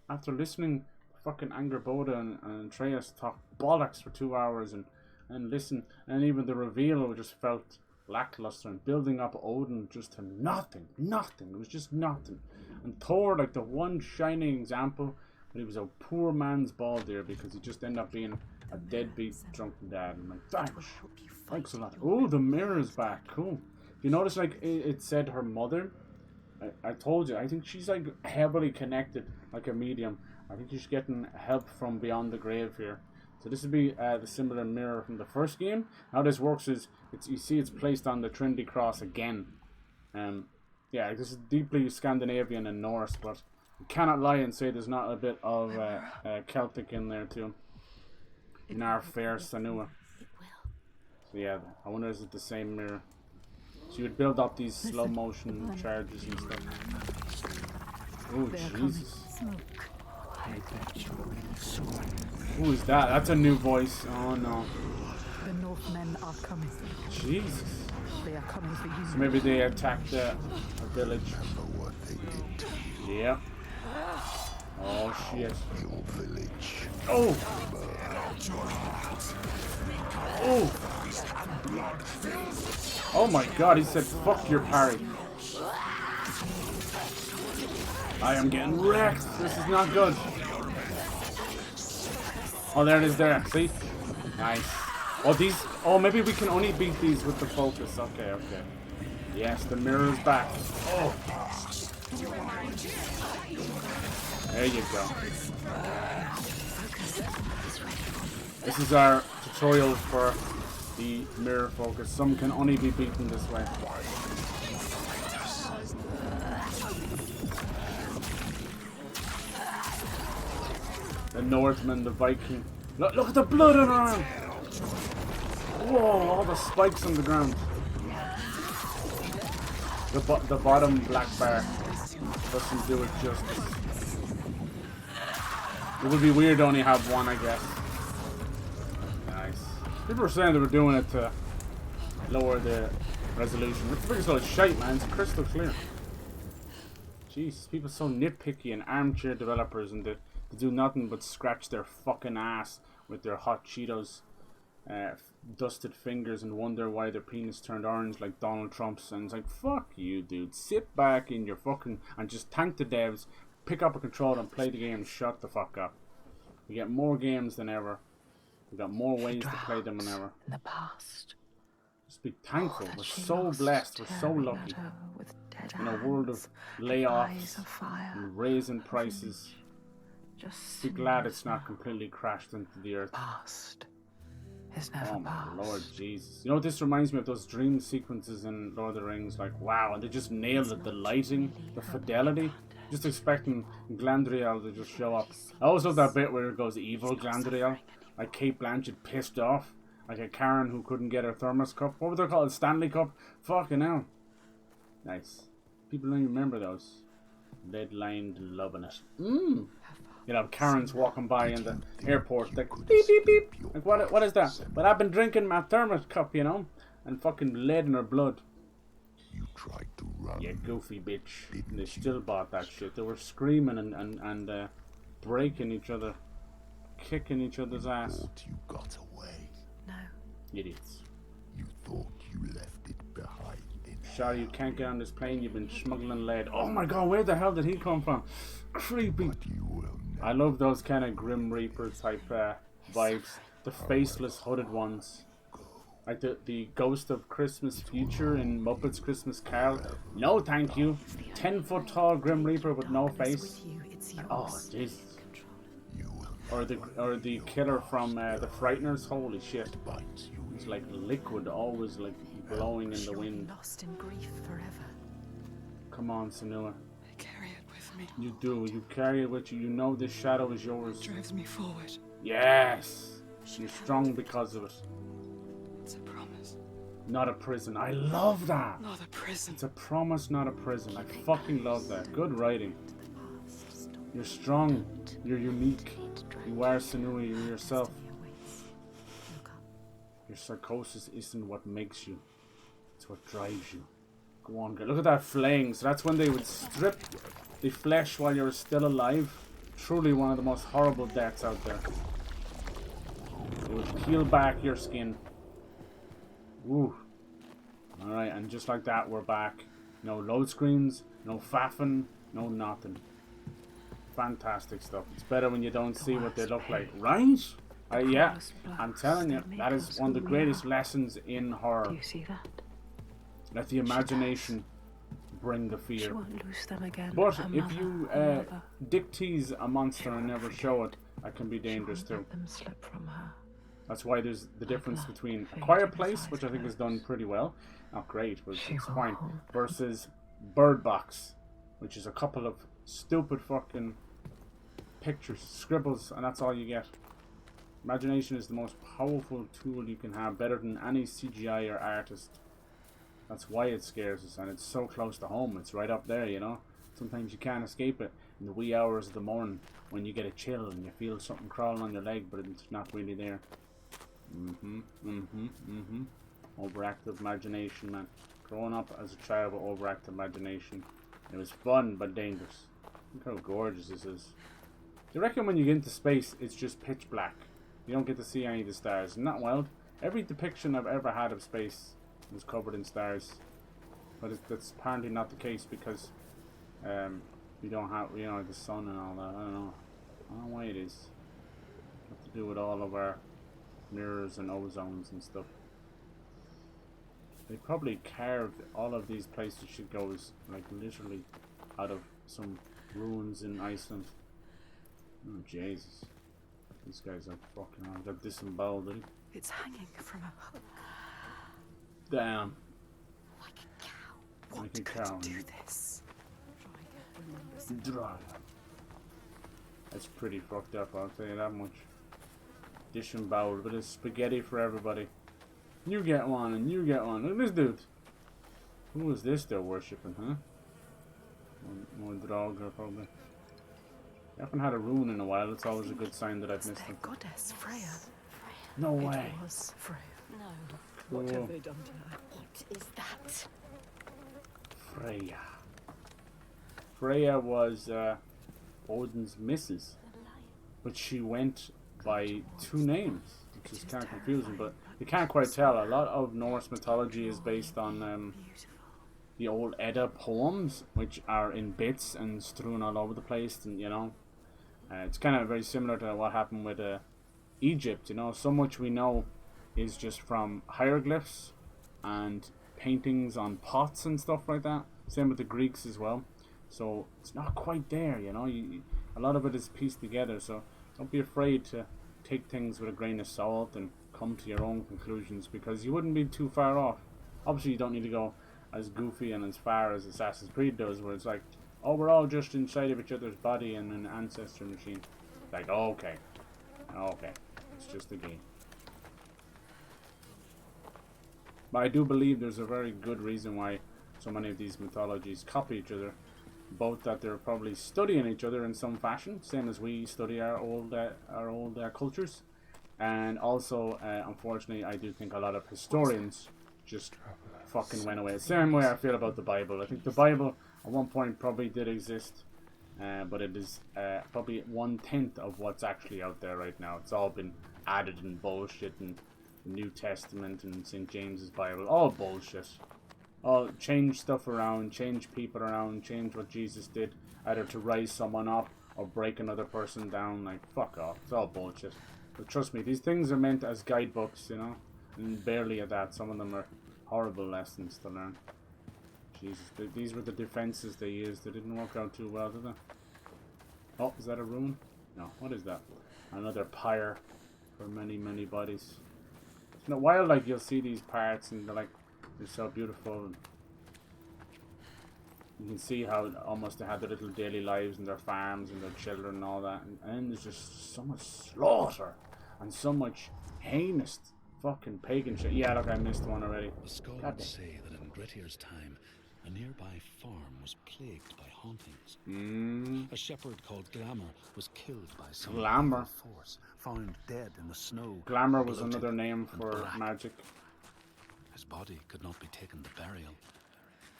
After listening to fucking Angerboda and Andreas talk bollocks for 2 hours and listen, and even the reveal just felt lackluster, and building up Odin just to nothing. It was just nothing. And Thor, like the one shining example, but he was a poor man's Baldur because he just ended up being a deadbeat drunken dad. And like, thanks a lot. Oh, the mirror's back. Cool. You notice like it said her mother. I told you, I think she's like heavily connected, like a medium. I think she's getting help from beyond the grave here. So this would be the similar mirror from the first game. How this works is, you see it's placed on the Trinity Cross again. Yeah, this is deeply Scandinavian and Norse, but you cannot lie and say there's not a bit of Celtic in there too. In our fair Senua. So yeah, I wonder is it the same mirror? So you would build up these slow motion charges and stuff. Oh Jesus. Who is that? That's a new voice. Oh no. The Northmen are coming. Jesus. They are coming for you. So maybe they attacked a village. Yeah. Oh shit. Oh! Oh! Oh my god, he said fuck your parry. I am getting wrecked. This is not good. Oh, there it is there. See? Nice. Oh, maybe we can only beat these with the focus. Okay. Yes, the mirror's back. Oh. There you go. This is our tutorial for the mirror focus. Some can only be beaten this way. The Northmen, the Viking Look at the blood on her arm! Whoa, all the spikes on the ground. The bottom black bar doesn't do it justice. It would be weird to only have one, I guess. Nice. People were saying they were doing it to lower the resolution. It's the biggest load of shite, man. It's crystal clear. Jeez, people are so nitpicky and armchair developers, and they do nothing but scratch their fucking ass with their hot Cheetos dusted fingers and wonder why their penis turned orange like Donald Trump's. And it's like, fuck you, dude. Sit back in your fucking and just thank the devs, pick up a controller and play the game and shut the fuck up. We get more games than ever. We got more ways to play them than ever. In the past. Just be thankful. We're so blessed. We're so lucky. In a world of layoffs and raising prices. Just be glad it's not completely crashed into the earth. Past is never oh my past. Lord Jesus. You know what this reminds me of? Those dream sequences in Lord of the Rings. Like, wow. And they just nailed it. The lighting, the fidelity. Just expecting Glandriel to just show up. I always love that bit where it goes evil Glandriel. Like Kate Blanchett pissed off. Like a Karen who couldn't get her thermos cup. What were they called? Stanley Cup? Fucking hell. Nice. People don't even remember those. Lead-lined, loving it. You know, Karen's walking by in the airport, like, beep, beep, beep. Like, what is that? But I've been drinking my thermos cup, you know? And fucking lead in her blood. You tried to run. Yeah, goofy bitch. And they still bought that shit. They were screaming and breaking each other. Kicking each other's ass. Thought you got away. No. Idiots. You thought you left it behind in Sorry, you can't get on this plane. You've been smuggling lead. Oh my god, where the hell did he come from? Creepy. I love those kind of Grim Reaper type vibes. The faceless hooded ones. Like the Ghost of Christmas Future in Muppets Christmas Carol. No thank you. 10-foot tall Grim Reaper with no face. Oh Jesus. Or the killer from the Frighteners. Holy shit. It's like liquid, always like blowing in the wind. Lost in grief forever. Come on, Senua. I carry it with me. You do. You carry it with you. You know this shadow is yours. It drives me forward. Yes. You're strong because of it. It's a promise. Not a prison. I love that. Not a prison. It's a promise, not a prison. I fucking love that. Good writing. You're strong. You're unique. You are Senua. You're yourself. Your psychosis isn't what makes you. It's what drives you. Go on, girl. Look at that flaying. So that's when they would strip the flesh while you're still alive. Truly one of the most horrible deaths out there. They would peel back your skin. Woo. Alright, and just like that, we're back. No load screens, no faffing, no nothing. Fantastic stuff. It's better when you don't see what they look like, right? Yeah, I'm telling you, that is one of the greatest lessons in horror. Do you see that? Let the imagination bring the She fear. won't lose them again. But Her if mother, you her mother. dick tease a monster and never show it, that can be dangerous She too. won't let them slip from her. That's why there's the difference blood between a faded quiet in his place, eyes which I think is done pretty well, not great, but She it's will fine, hold versus Bird Box, which is a couple of stupid fucking pictures, scribbles, and that's all you get. Imagination is the most powerful tool you can have, better than any CGI or artist. That's why it scares us, and it's so close to home. It's right up there, you know. Sometimes you can't escape it in the wee hours of the morning when you get a chill and you feel something crawling on your leg, but it's not really there. Overactive imagination, man. Growing up as a child with overactive imagination, it was fun but dangerous. Look how gorgeous this is. Do you reckon when you get into space, it's just pitch black? You don't get to see any of the stars. Isn't that wild? Every depiction I've ever had of space was covered in stars. But that's apparently not the case because we don't have, you know, the sun and all that. I don't know why it is. Have to do with all of our mirrors and ozones and stuff. They probably carved all of these places should go as, like, literally out of some ruins in Iceland. Oh, Jesus. These guys are fucking on. Got disemboweled, did he? It's hanging from a hook. Damn. Like a cow. Like a What cow. could do this? Dry. That's pretty fucked up, I'll tell you that much. Dish and bowl, a bit of spaghetti for everybody. You get one and you get one. Look at this dude. Who is this they're worshipping, huh? More Draugr, probably. I haven't had a rune in a while. It's always a good sign that I've missed them. Goddess Freya. No way. It was Freya. No. What Cool. have they done to her? What is that? Freya. Freya was Odin's missus, but she went by two names, which is kind of confusing, but you can't quite tell. A lot of Norse mythology is based on the old Edda poems, which are in bits and strewn all over the place, and you know, it's kind of very similar to what happened with Egypt. You know, so much we know is just from hieroglyphs and paintings on pots and stuff like that. Same with the Greeks as well. So it's not quite there, you know. A lot of it is pieced together. So don't be afraid to take things with a grain of salt and come to your own conclusions, because you wouldn't be too far off. Obviously, you don't need to go as goofy and as far as Assassin's Creed does, where it's like, oh, we're all just inside of each other's body in an ancestor machine. Like, oh, okay, it's just a game. But I do believe there's a very good reason why so many of these mythologies copy each other. Both that they're probably studying each other in some fashion, same as we study our old cultures, and also, unfortunately, I do think a lot of historians just fucking went away. Same way I feel about the Bible. I think the Bible at one point probably did exist, but it is probably 1/10 of what's actually out there right now. It's all been added in bullshit, and the New Testament and St. James's Bible, all bullshit. All change stuff around, change people around, change what Jesus did, either to rise someone up or break another person down. Like, fuck off. It's all bullshit. But trust me, these things are meant as guidebooks, you know, and barely at that. Some of them are horrible lessons to learn. Jesus, these were the defenses they used. They didn't work out too well, did they? Oh, is that a rune? No, what is that? Another pyre for many, many bodies. In a while, like, you'll see these parts and they're like, they're so beautiful. You can see how almost they had their little daily lives and their farms and their children and all that. And then there's just so much slaughter and so much heinous fucking pagan shit. Yeah, look, I missed one already. The scholars say that in Grettir's time, a nearby farm was plagued by hauntings. A shepherd called Glamour was killed by some Glamour force, found dead in the snow. Glamour was another name for magic. His body could not be taken to burial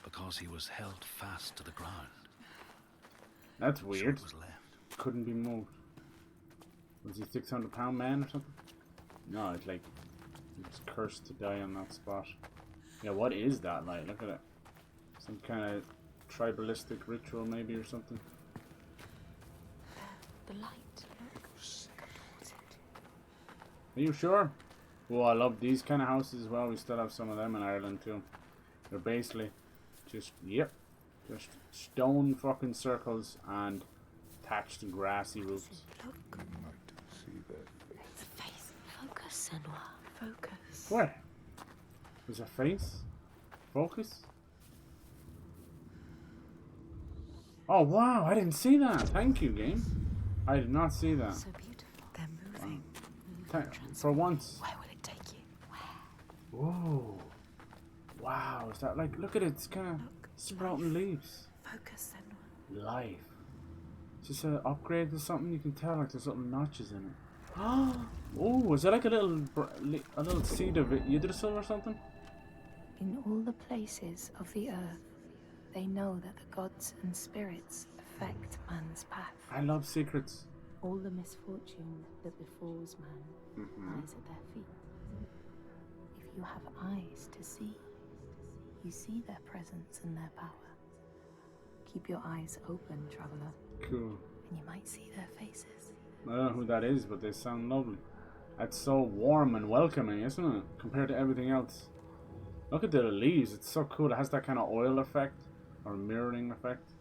because he was held fast to the ground. That's weird. So was left. Couldn't be moved. Was he a 600-pound man or something? No, it's like he was cursed to die on that spot. Yeah, what is that like? Look at it. Some kind of tribalistic ritual maybe or something. The light. Look. Towards it. Are you sure? Oh, I love these kind of houses as well. We still have some of them in Ireland too. They're basically just, just stone fucking circles and thatched grassy roofs. Look. It's a face. Focus, Senua. Focus. Where? There's a face? Focus? Oh wow, I didn't see that. Thank you, game. I did not see that. So beautiful. They're moving. For once. Where will it take you? Where? Whoa. Wow, is that like, look at it, it's kind of sprouting leaves. Focus, Senua. Life. Is this an upgrade to something? You can tell like there's something notches in it. Oh, is that like a little seed of Yggdrasil or something? In all the places of the earth, they know that the gods and spirits affect man's path. I love secrets. All the misfortune that befalls man lies at their feet. If you have eyes to see, you see their presence and their power. Keep your eyes open, traveler. Cool. And you might see their faces. I don't know who that is, but they sound lovely. That's so warm and welcoming, isn't it? Compared to everything else. Look at the leaves, it's so cool. It has that kind of oil effect, or mirroring effect.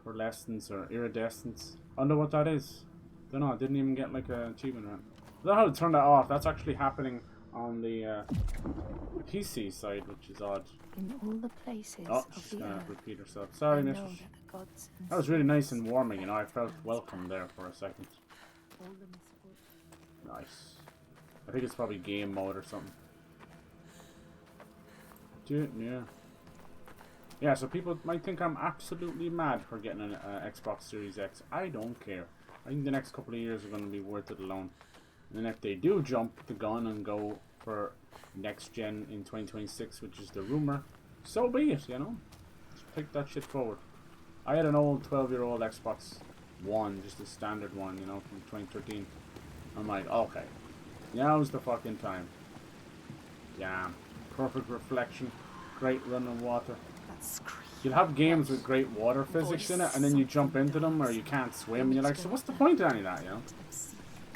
Pearlescence or iridescence. I wonder what that is. Don't know, I didn't even get like an achievement right. I don't know how to turn that off. That's actually happening on the PC side, which is odd. In all the places Oh, of she's the gonna earth, repeat herself. Sorry, they mistress. know that the gods and That was really nice and spirits warming, you know. I felt affect man's welcome path. there for a second. All the misfortune. Nice. I think it's probably game mode or something. Dude, yeah. Yeah, so people might think I'm absolutely mad for getting an Xbox Series X. I don't care. I think the next couple of years are going to be worth it alone. And then if they do jump the gun and go for next gen in 2026, which is the rumor, so be it, you know? Just take that shit forward. I had an old 12-year-old Xbox One, just a standard one, you know, from 2013. I'm like, okay, now's the fucking time. Damn. Perfect reflection, great running water. You'll have games with great water physics in it, and then you jump into them, or you can't swim, and you're like, so what's the point of any of that, you know?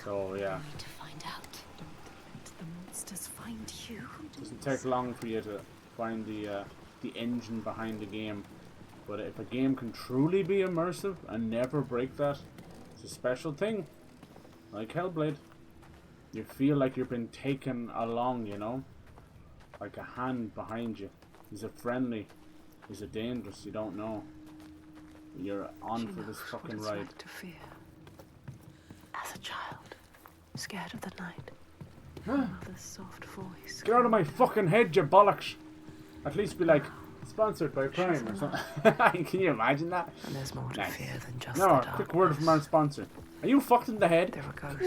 So, yeah. To find out. Don't let the monsters find you. Doesn't take long for you to find the engine behind the game. But if a game can truly be immersive and never break that, it's a special thing. Like Hellblade. You feel like you've been taken along, you know? Like a hand behind you. Is it friendly? Is it dangerous? You don't know. You're on for this fucking ride. Like to fear. As a child, scared of the night. Mother's soft voice. Get out of my fucking head, you bollocks! At least be like, sponsored by Prime or something. Can you imagine that? And there's more to fear than just no, the a quick word from our sponsor. Are you fucked in the head? There are ghosts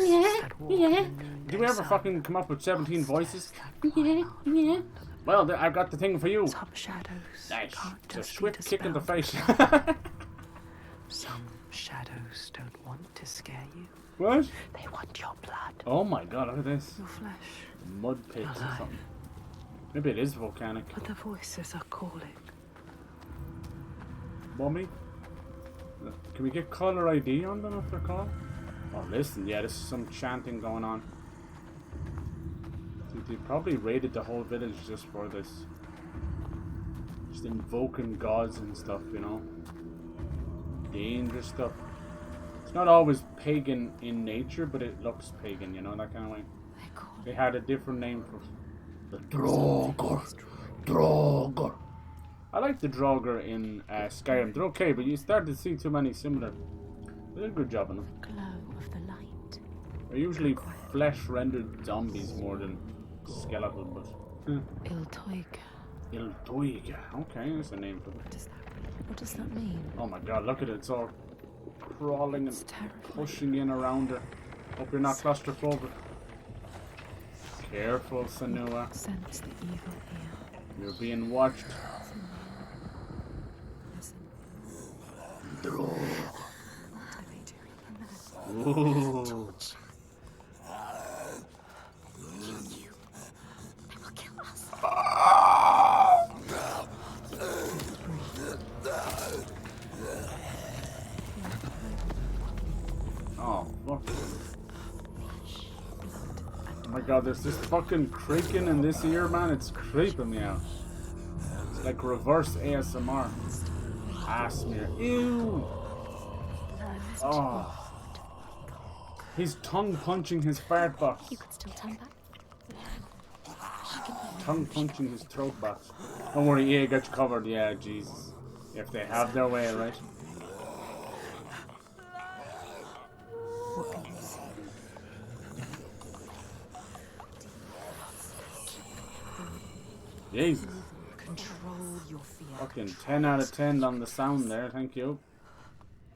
that walk in the noonday Do we ever sun. fucking come up with 17 voices? Yeah. Well, I've got the thing for you. Some shadows Nice. can't It's a just be swift kick in the dispelled. face. Some shadows don't want to scare you. What? They want your blood, Oh my god, look at this. your flesh. Mud pits or Alive. something. Maybe it is volcanic. But the voices are calling. Mummy? Can we get caller ID on them if they're called? Oh, listen, yeah, there's some chanting going on. They probably raided the whole village just for this. Just invoking gods and stuff, you know. Dangerous stuff. It's not always pagan in nature, but it looks pagan, you know, that kind of way. They had a different name for the Draugr. Draugr. I like the Draugr in Skyrim. They're okay, but you start to see too many similar. They did a good job on them. Glow of the light. They're usually flesh-rendered zombies more than skeletal, but... Iltoiga. Iltoiga. Okay, that's a name for it. What does that mean? Oh my god, look at it. It's all crawling and It's terrifying. pushing in around her. Hope you're not claustrophobic. Careful, Senua. Sense the evil here. You're being watched. Listen. Ooh. Oh, fuck. Oh my god, there's this fucking creaking in this ear, man. It's creeping me out. It's like reverse ASMR. Ass smear. Ew! Oh. He's tongue punching his fart box. You could still turn back. Tongue punching his throat box. Don't worry, EA got you covered. Yeah, Jesus. If they have their way, right? What can you see? Jesus. Control your fear. Fucking 10 out of 10 on the sound there, thank you.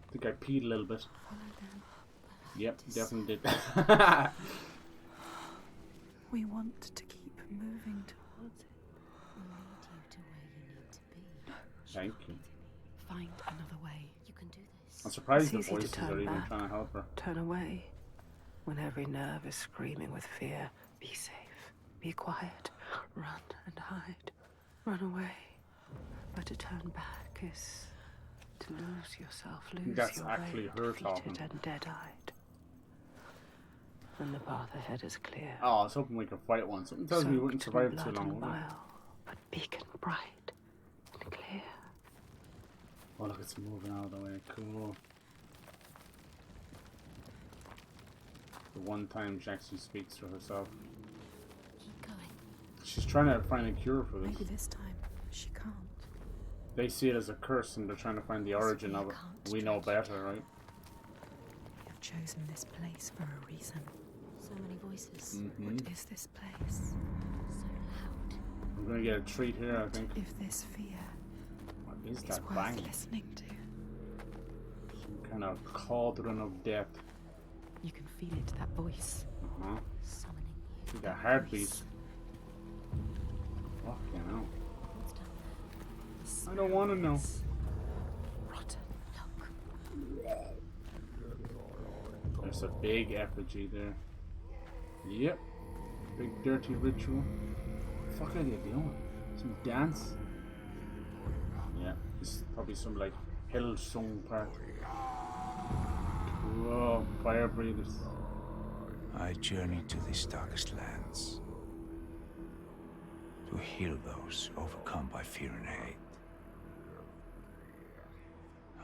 I think I peed a little bit. Yep, definitely did. We want to keep moving towards it. We'll lead you to where you need to be. Thank you. Find another way. You can do this. I'm surprised the It's easy to voices turn are even back. trying to help her. Turn away. When every nerve is screaming with fear, be safe. Be quiet. Run and hide. Run away. But to turn back is to lose yourself, lose That's your actually way, her defeated talking. and dead-eyed. And the path ahead is clear. Oh, I was hoping we could fight one. Something tells me we wouldn't Soaked in survive too blood long. and would we? bile, but beacon bright and clear. Oh, look, it's moving out of the way. Cool. The one time she actually speaks for herself. Keep going. She's trying to find a cure for this. Maybe this time she can't. They see it as a curse and they're trying to find the origin of it. We know better, right? We have chosen this place for a reason. So So many voices. What is this place? So loud. I'm gonna get a treat here, I think. If this fear What is is that worth bang? listening to, Some kind of cauldron of death. you can feel it, that voice. Uh-huh. Summoning you. See that heartbeat. Fucking hell. What's down there? I don't wanna know. Rotten. There's a big effigy there. Yep. Big dirty ritual. What the fuck are they doing? Some dance? Yeah. This is probably some like hell song part. Whoa, fire breathers. I journey to these darkest lands to heal those overcome by fear and hate.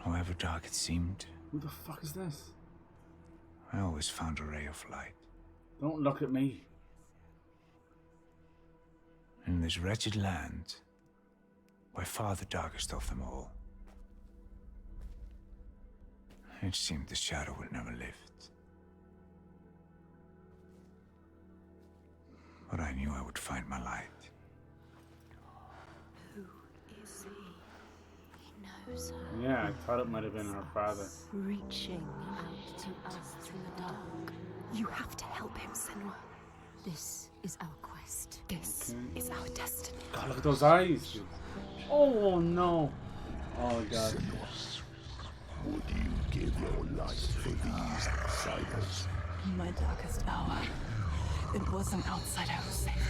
However dark it seemed, Who the fuck is this? I always found a ray of light. Don't look at me. In this wretched land, by far the darkest of them all, it seemed the shadow would never lift. But I knew I would find my light. Who is he? He knows her. Yeah, I thought it might have been her father. Reaching out to us in the dark. You have to help him, Senua. This is our quest. This is our destiny. God, look at those eyes, dude. Oh no. Oh god. Would you give your life for these outsiders? In my darkest hour, it was an outsider who saved me.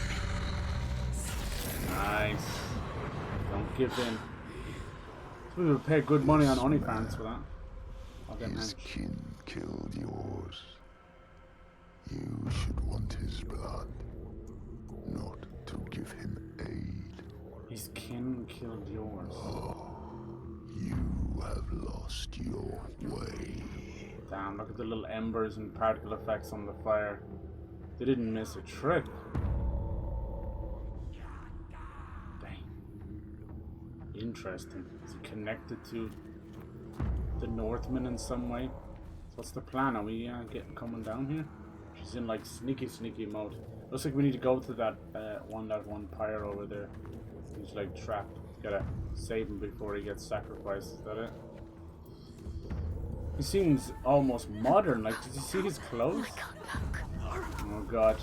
Nice. Don't give in. We would pay good money on OnlyFans for that. I'll get His that. kin killed yours. You should want his blood, not to give him aid. His kin killed yours. You have lost your way. Damn, look at the little embers and particle effects on the fire. They didn't miss a trick. Dang. Interesting. Is he connected to the Northmen in some way? What's the plan? Are we coming down here? She's in like sneaky mode. Looks like we need to go to that one pyre over there. He's like trapped. Gotta save him before he gets sacrificed. Is that it? He seems almost modern. Like, did you see his clothes? Oh god.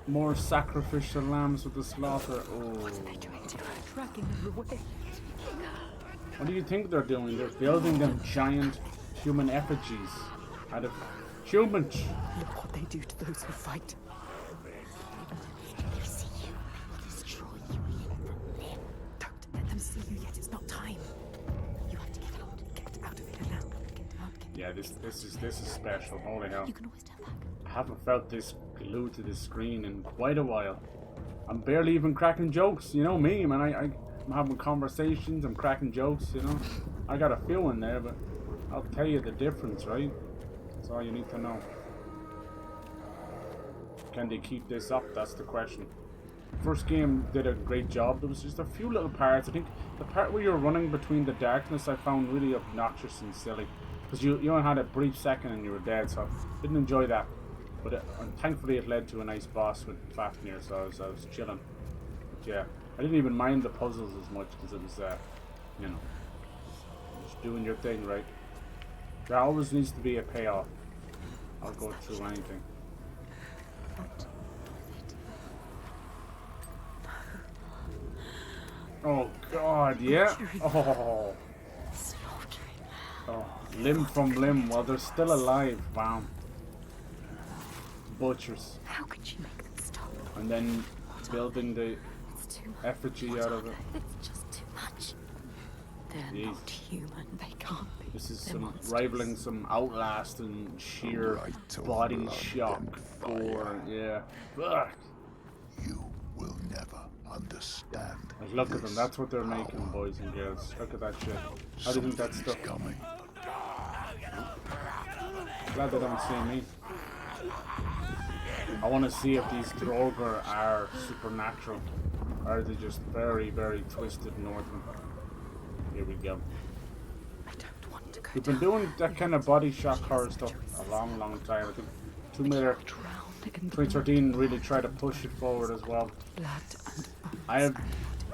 More sacrificial lambs with the slaughter. Oh. Dragging them away. What do you think they're doing? They're building them giant human effigies out of humans. Look what they do to those who fight. They see you, will destroy you limb from limb. Don't let them see you yet. It's not time. You have to get out. Get out of here now. Get out. Yeah, this is special. Holy hell. You can always turn back. I haven't felt this glued to the screen in quite a while. I'm barely even cracking jokes. You know me, man. I'm having conversations. I'm cracking jokes. You know, I got a feeling there, but I'll tell you the difference, right? That's all you need to know. Can they keep this up? That's the question. First game did a great job. There was just a few little parts. I think the part where you're running between the darkness I found really obnoxious and silly. Because you only had a brief second and you were dead, so I didn't enjoy that. But thankfully it led to a nice boss with Fafnir, so I was chilling. But yeah, I didn't even mind the puzzles as much because it was, you know, just doing your thing, right? There always needs to be a payoff. I'll go through anything. Oh god, yeah. Oh, limb from limb while they're still alive. Wow. Butchers. How could you make them stop? And then building the It's too much. effigy out of it. It's just too much. They're Jeez. not human. They can't be. This is They're some monsters. rivaling some Outlast and sheer Right of body blood shock. and Gore, fire. yeah. Ugh. You will never understand. Like, look at them, this that's what they're power. making, boys and girls. Look at that shit. How do you think that's Something's stuff? coming. Glad they don't see me. I want to see if these Droger are supernatural, or are they just very, very twisted Northmen. Here we go. I don't want to go We've been doing that kind of body shock horror stuff a long time. I think Tomb Raider 2013 really tried to push it forward as well. I have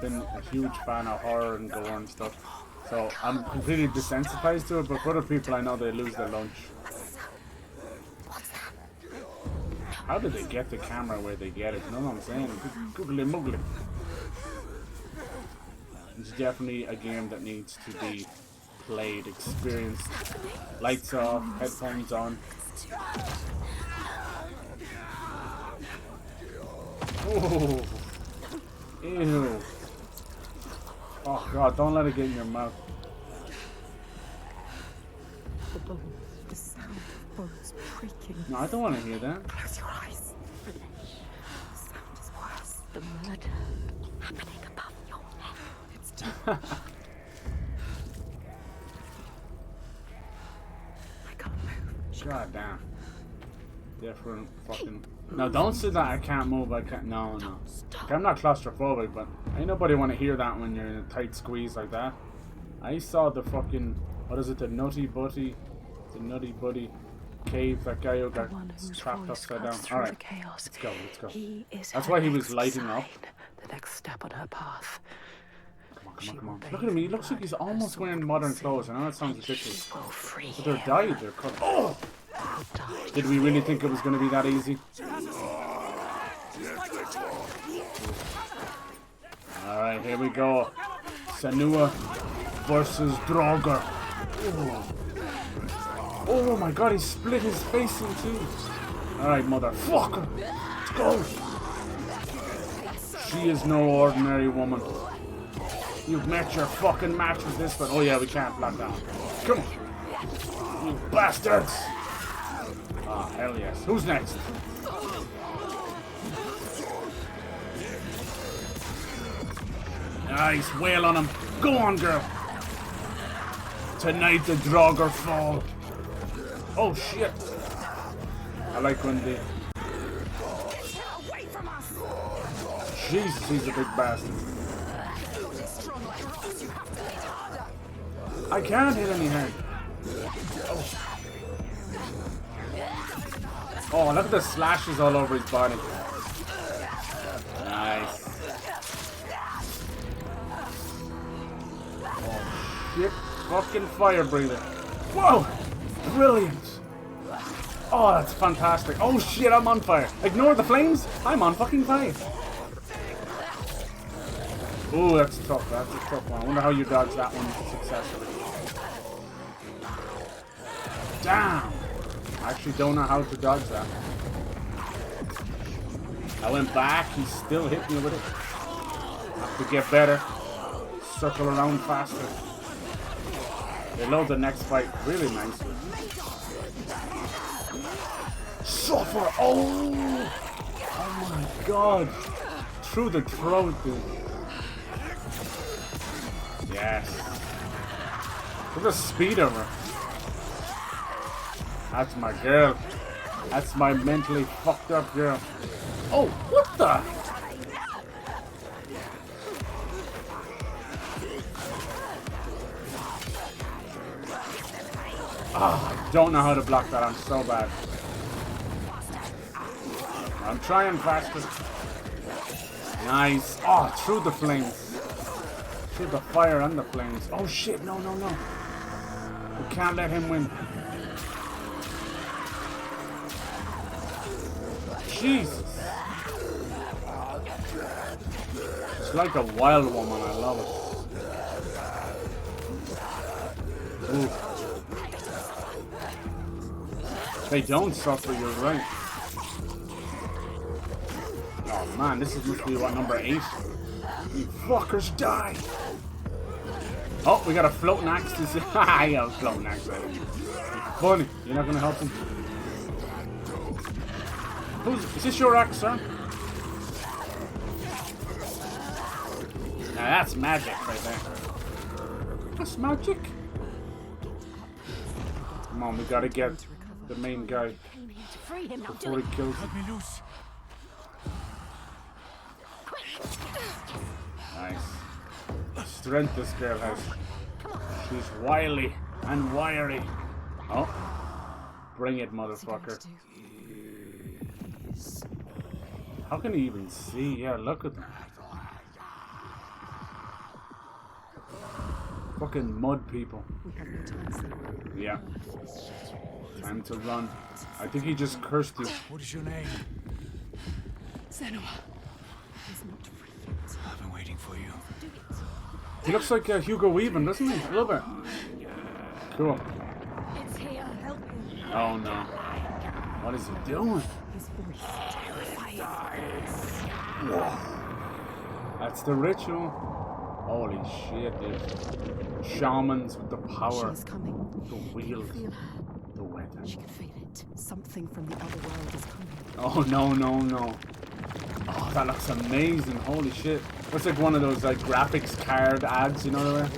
been a huge fan of horror and gore and stuff, so I'm completely desensitized to it, but for other people I know they lose their lunch. How did they get the camera where they get it? You know what I'm saying? Googly muggly. It's definitely a game that needs to be played, experienced. Lights off, headphones on. Oh, ew. Oh god, don't let it get in your mouth. The sound of bones creaking. No, I don't want to hear that. Close your eyes. The sound is worse. The murder happening above your head. It's too I can't move. God damn. Different fucking... No, don't say that I can't move, I can't... No, no. Okay, I'm not claustrophobic, but ain't nobody want to hear that when you're in a tight squeeze like that. I saw the fucking... What is it? The Nutty Buddy cave, that guy who got trapped upside down. Alright, let's go, let's go. That's why he was lighting up. The next step on her path. Come on. Look at him, he looks like he's almost wearing modern clothes. I know that sounds ridiculous. But they're dyed, they're cut. Oh! Did we really think it was going to be that easy? Alright, here we go. Senua versus Draugr. Oh my god, he split his face in two. Alright, motherfucker. Let's go. She is no ordinary woman. You've met your fucking match with this one. Oh yeah, we can't block down. Come on. You bastards. Ah, oh, hell yes. Who's next? Nice, wail on him. Go on, girl. Tonight the Draugr fall. Oh shit. I like when they... Jesus, he's a big bastard. I can't hit any hard. Oh, look at the slashes all over his body. Nice. Oh shit. Fucking fire breather. Whoa! Brilliant. Oh, that's fantastic. Oh shit, I'm on fire. Ignore the flames. I'm on fucking fire. Ooh, that's tough. That's a tough one. I wonder how you dodged that one successfully. Damn. I actually don't know how to dodge that. I went back. He still hit me with it. Have to get better. Circle around faster. They load the next fight really nicely. Suffer! Oh! Oh my god! Through the throat, dude. Yes. Look at the speed of her. That's my girl. That's my mentally fucked up girl. Oh, what the? Oh, I don't know how to block that. I'm so bad. I'm trying faster. Nice. Oh, through the flames. Through the fire and the flames. Oh shit, no. We can't let him win. Jesus. It's like a wild woman. I love it. Ooh. They don't suffer, you're right. Oh man, this is must be what, number 8? You fuckers die! Oh, we got a floating axe to see. Haha, yeah, a floating axe. Funny, you're not gonna help him. Is this your axe, sir? Now that's magic right there. That's magic. Come on, we gotta get the main guy before he kills him. Nice. Strength this girl has. She's wily and wiry. Oh. Bring it, motherfucker. How can he even see? Yeah, look at them. Fucking mud people. We have no time, Senua. Yeah. Time to run. I think he just cursed you. What is your name? Senua. He's not free. I've been waiting for you. He looks like Hugo Weaving, doesn't he? A little bit. Cool. It's here. Help him. Oh no. What is he doing? His voice terrifying. Whoa. That's the ritual. Holy shit, dude. Shamans with the power. She's coming. The wield. Feel her. The weather. She can feel it. Something from the other world is coming. Oh no, no, no. Oh, that looks amazing. Holy shit. Looks like one of those like graphics card ads, you know what I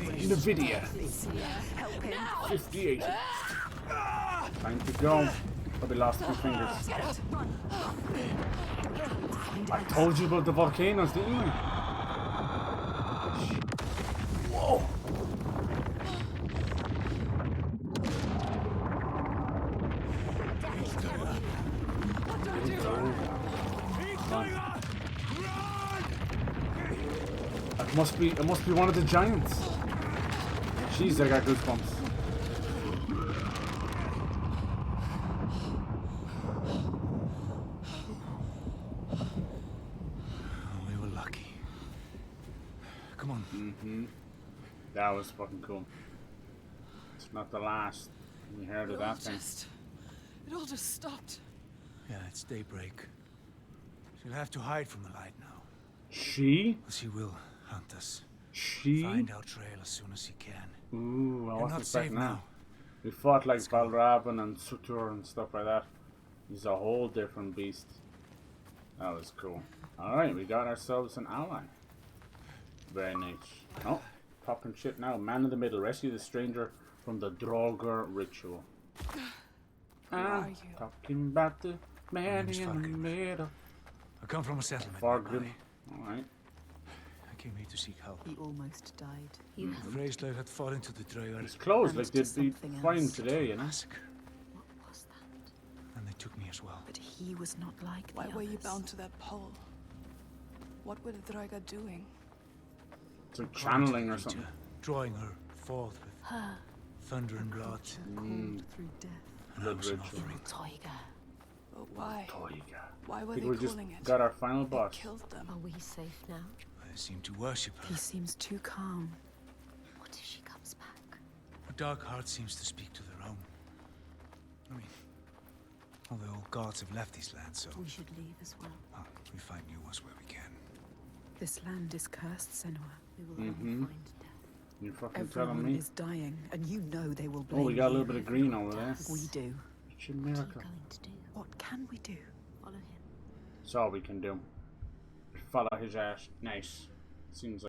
mean? NVIDIA. 58. Time to go. Probably lost 2 fingers. I told you about the volcanoes, didn't I? Whoa. It must be one of the giants. Jeez, I got goosebumps. We were lucky. Come on. That was fucking cool. It's not the last we heard of that thing. It all just stopped. Yeah, it's daybreak. She'll have to hide from the light now. She? She will hunt us. She? Find our trail as soon as he can. Ooh, I You're wasn't not expecting safe that. now. We fought like Valravan and Sutur and stuff like that. He's a whole different beast. That was cool. Alright, we got ourselves an ally. Very nice. Oh, popping shit now. Man in the middle. Rescue the stranger from the Draugr ritual. are you? Talking about the man name's in the middle. I come from a settlement. Fargrim. nearby. Alright. I came here to seek help. He almost died. You The have Vraislaug had fallen to the Draugr. It's closed. And Like to they'd be something fine else. today, you know? Massacre. what was that? And they took me as well. But he was not like Why the were you others. bound to that pole? What were the Draga doing? It's like channeling or something. Drawing her forth with Her, thunder and blood. Called through death. And I Blood was an ritual. offering. Toiga. But why? Toiga. Why were I think they we just calling it? got our final They boss. killed them. Are we safe now? I seem to worship her. He seems too calm. What if she comes back? Her dark heart seems to speak to their own. I mean, all the old gods have left these lands, so We should leave as well. we find new ones where we can. This land is cursed, Senua. We will only find death. You fucking telling Everyone me? is dying, and you know they will blame Oh, we got a little you. bit of green over there. We do. It's a What are you miracle. going to do? What can we do? Follow him. That's all we can do. Follow his ass. Nice. Seems like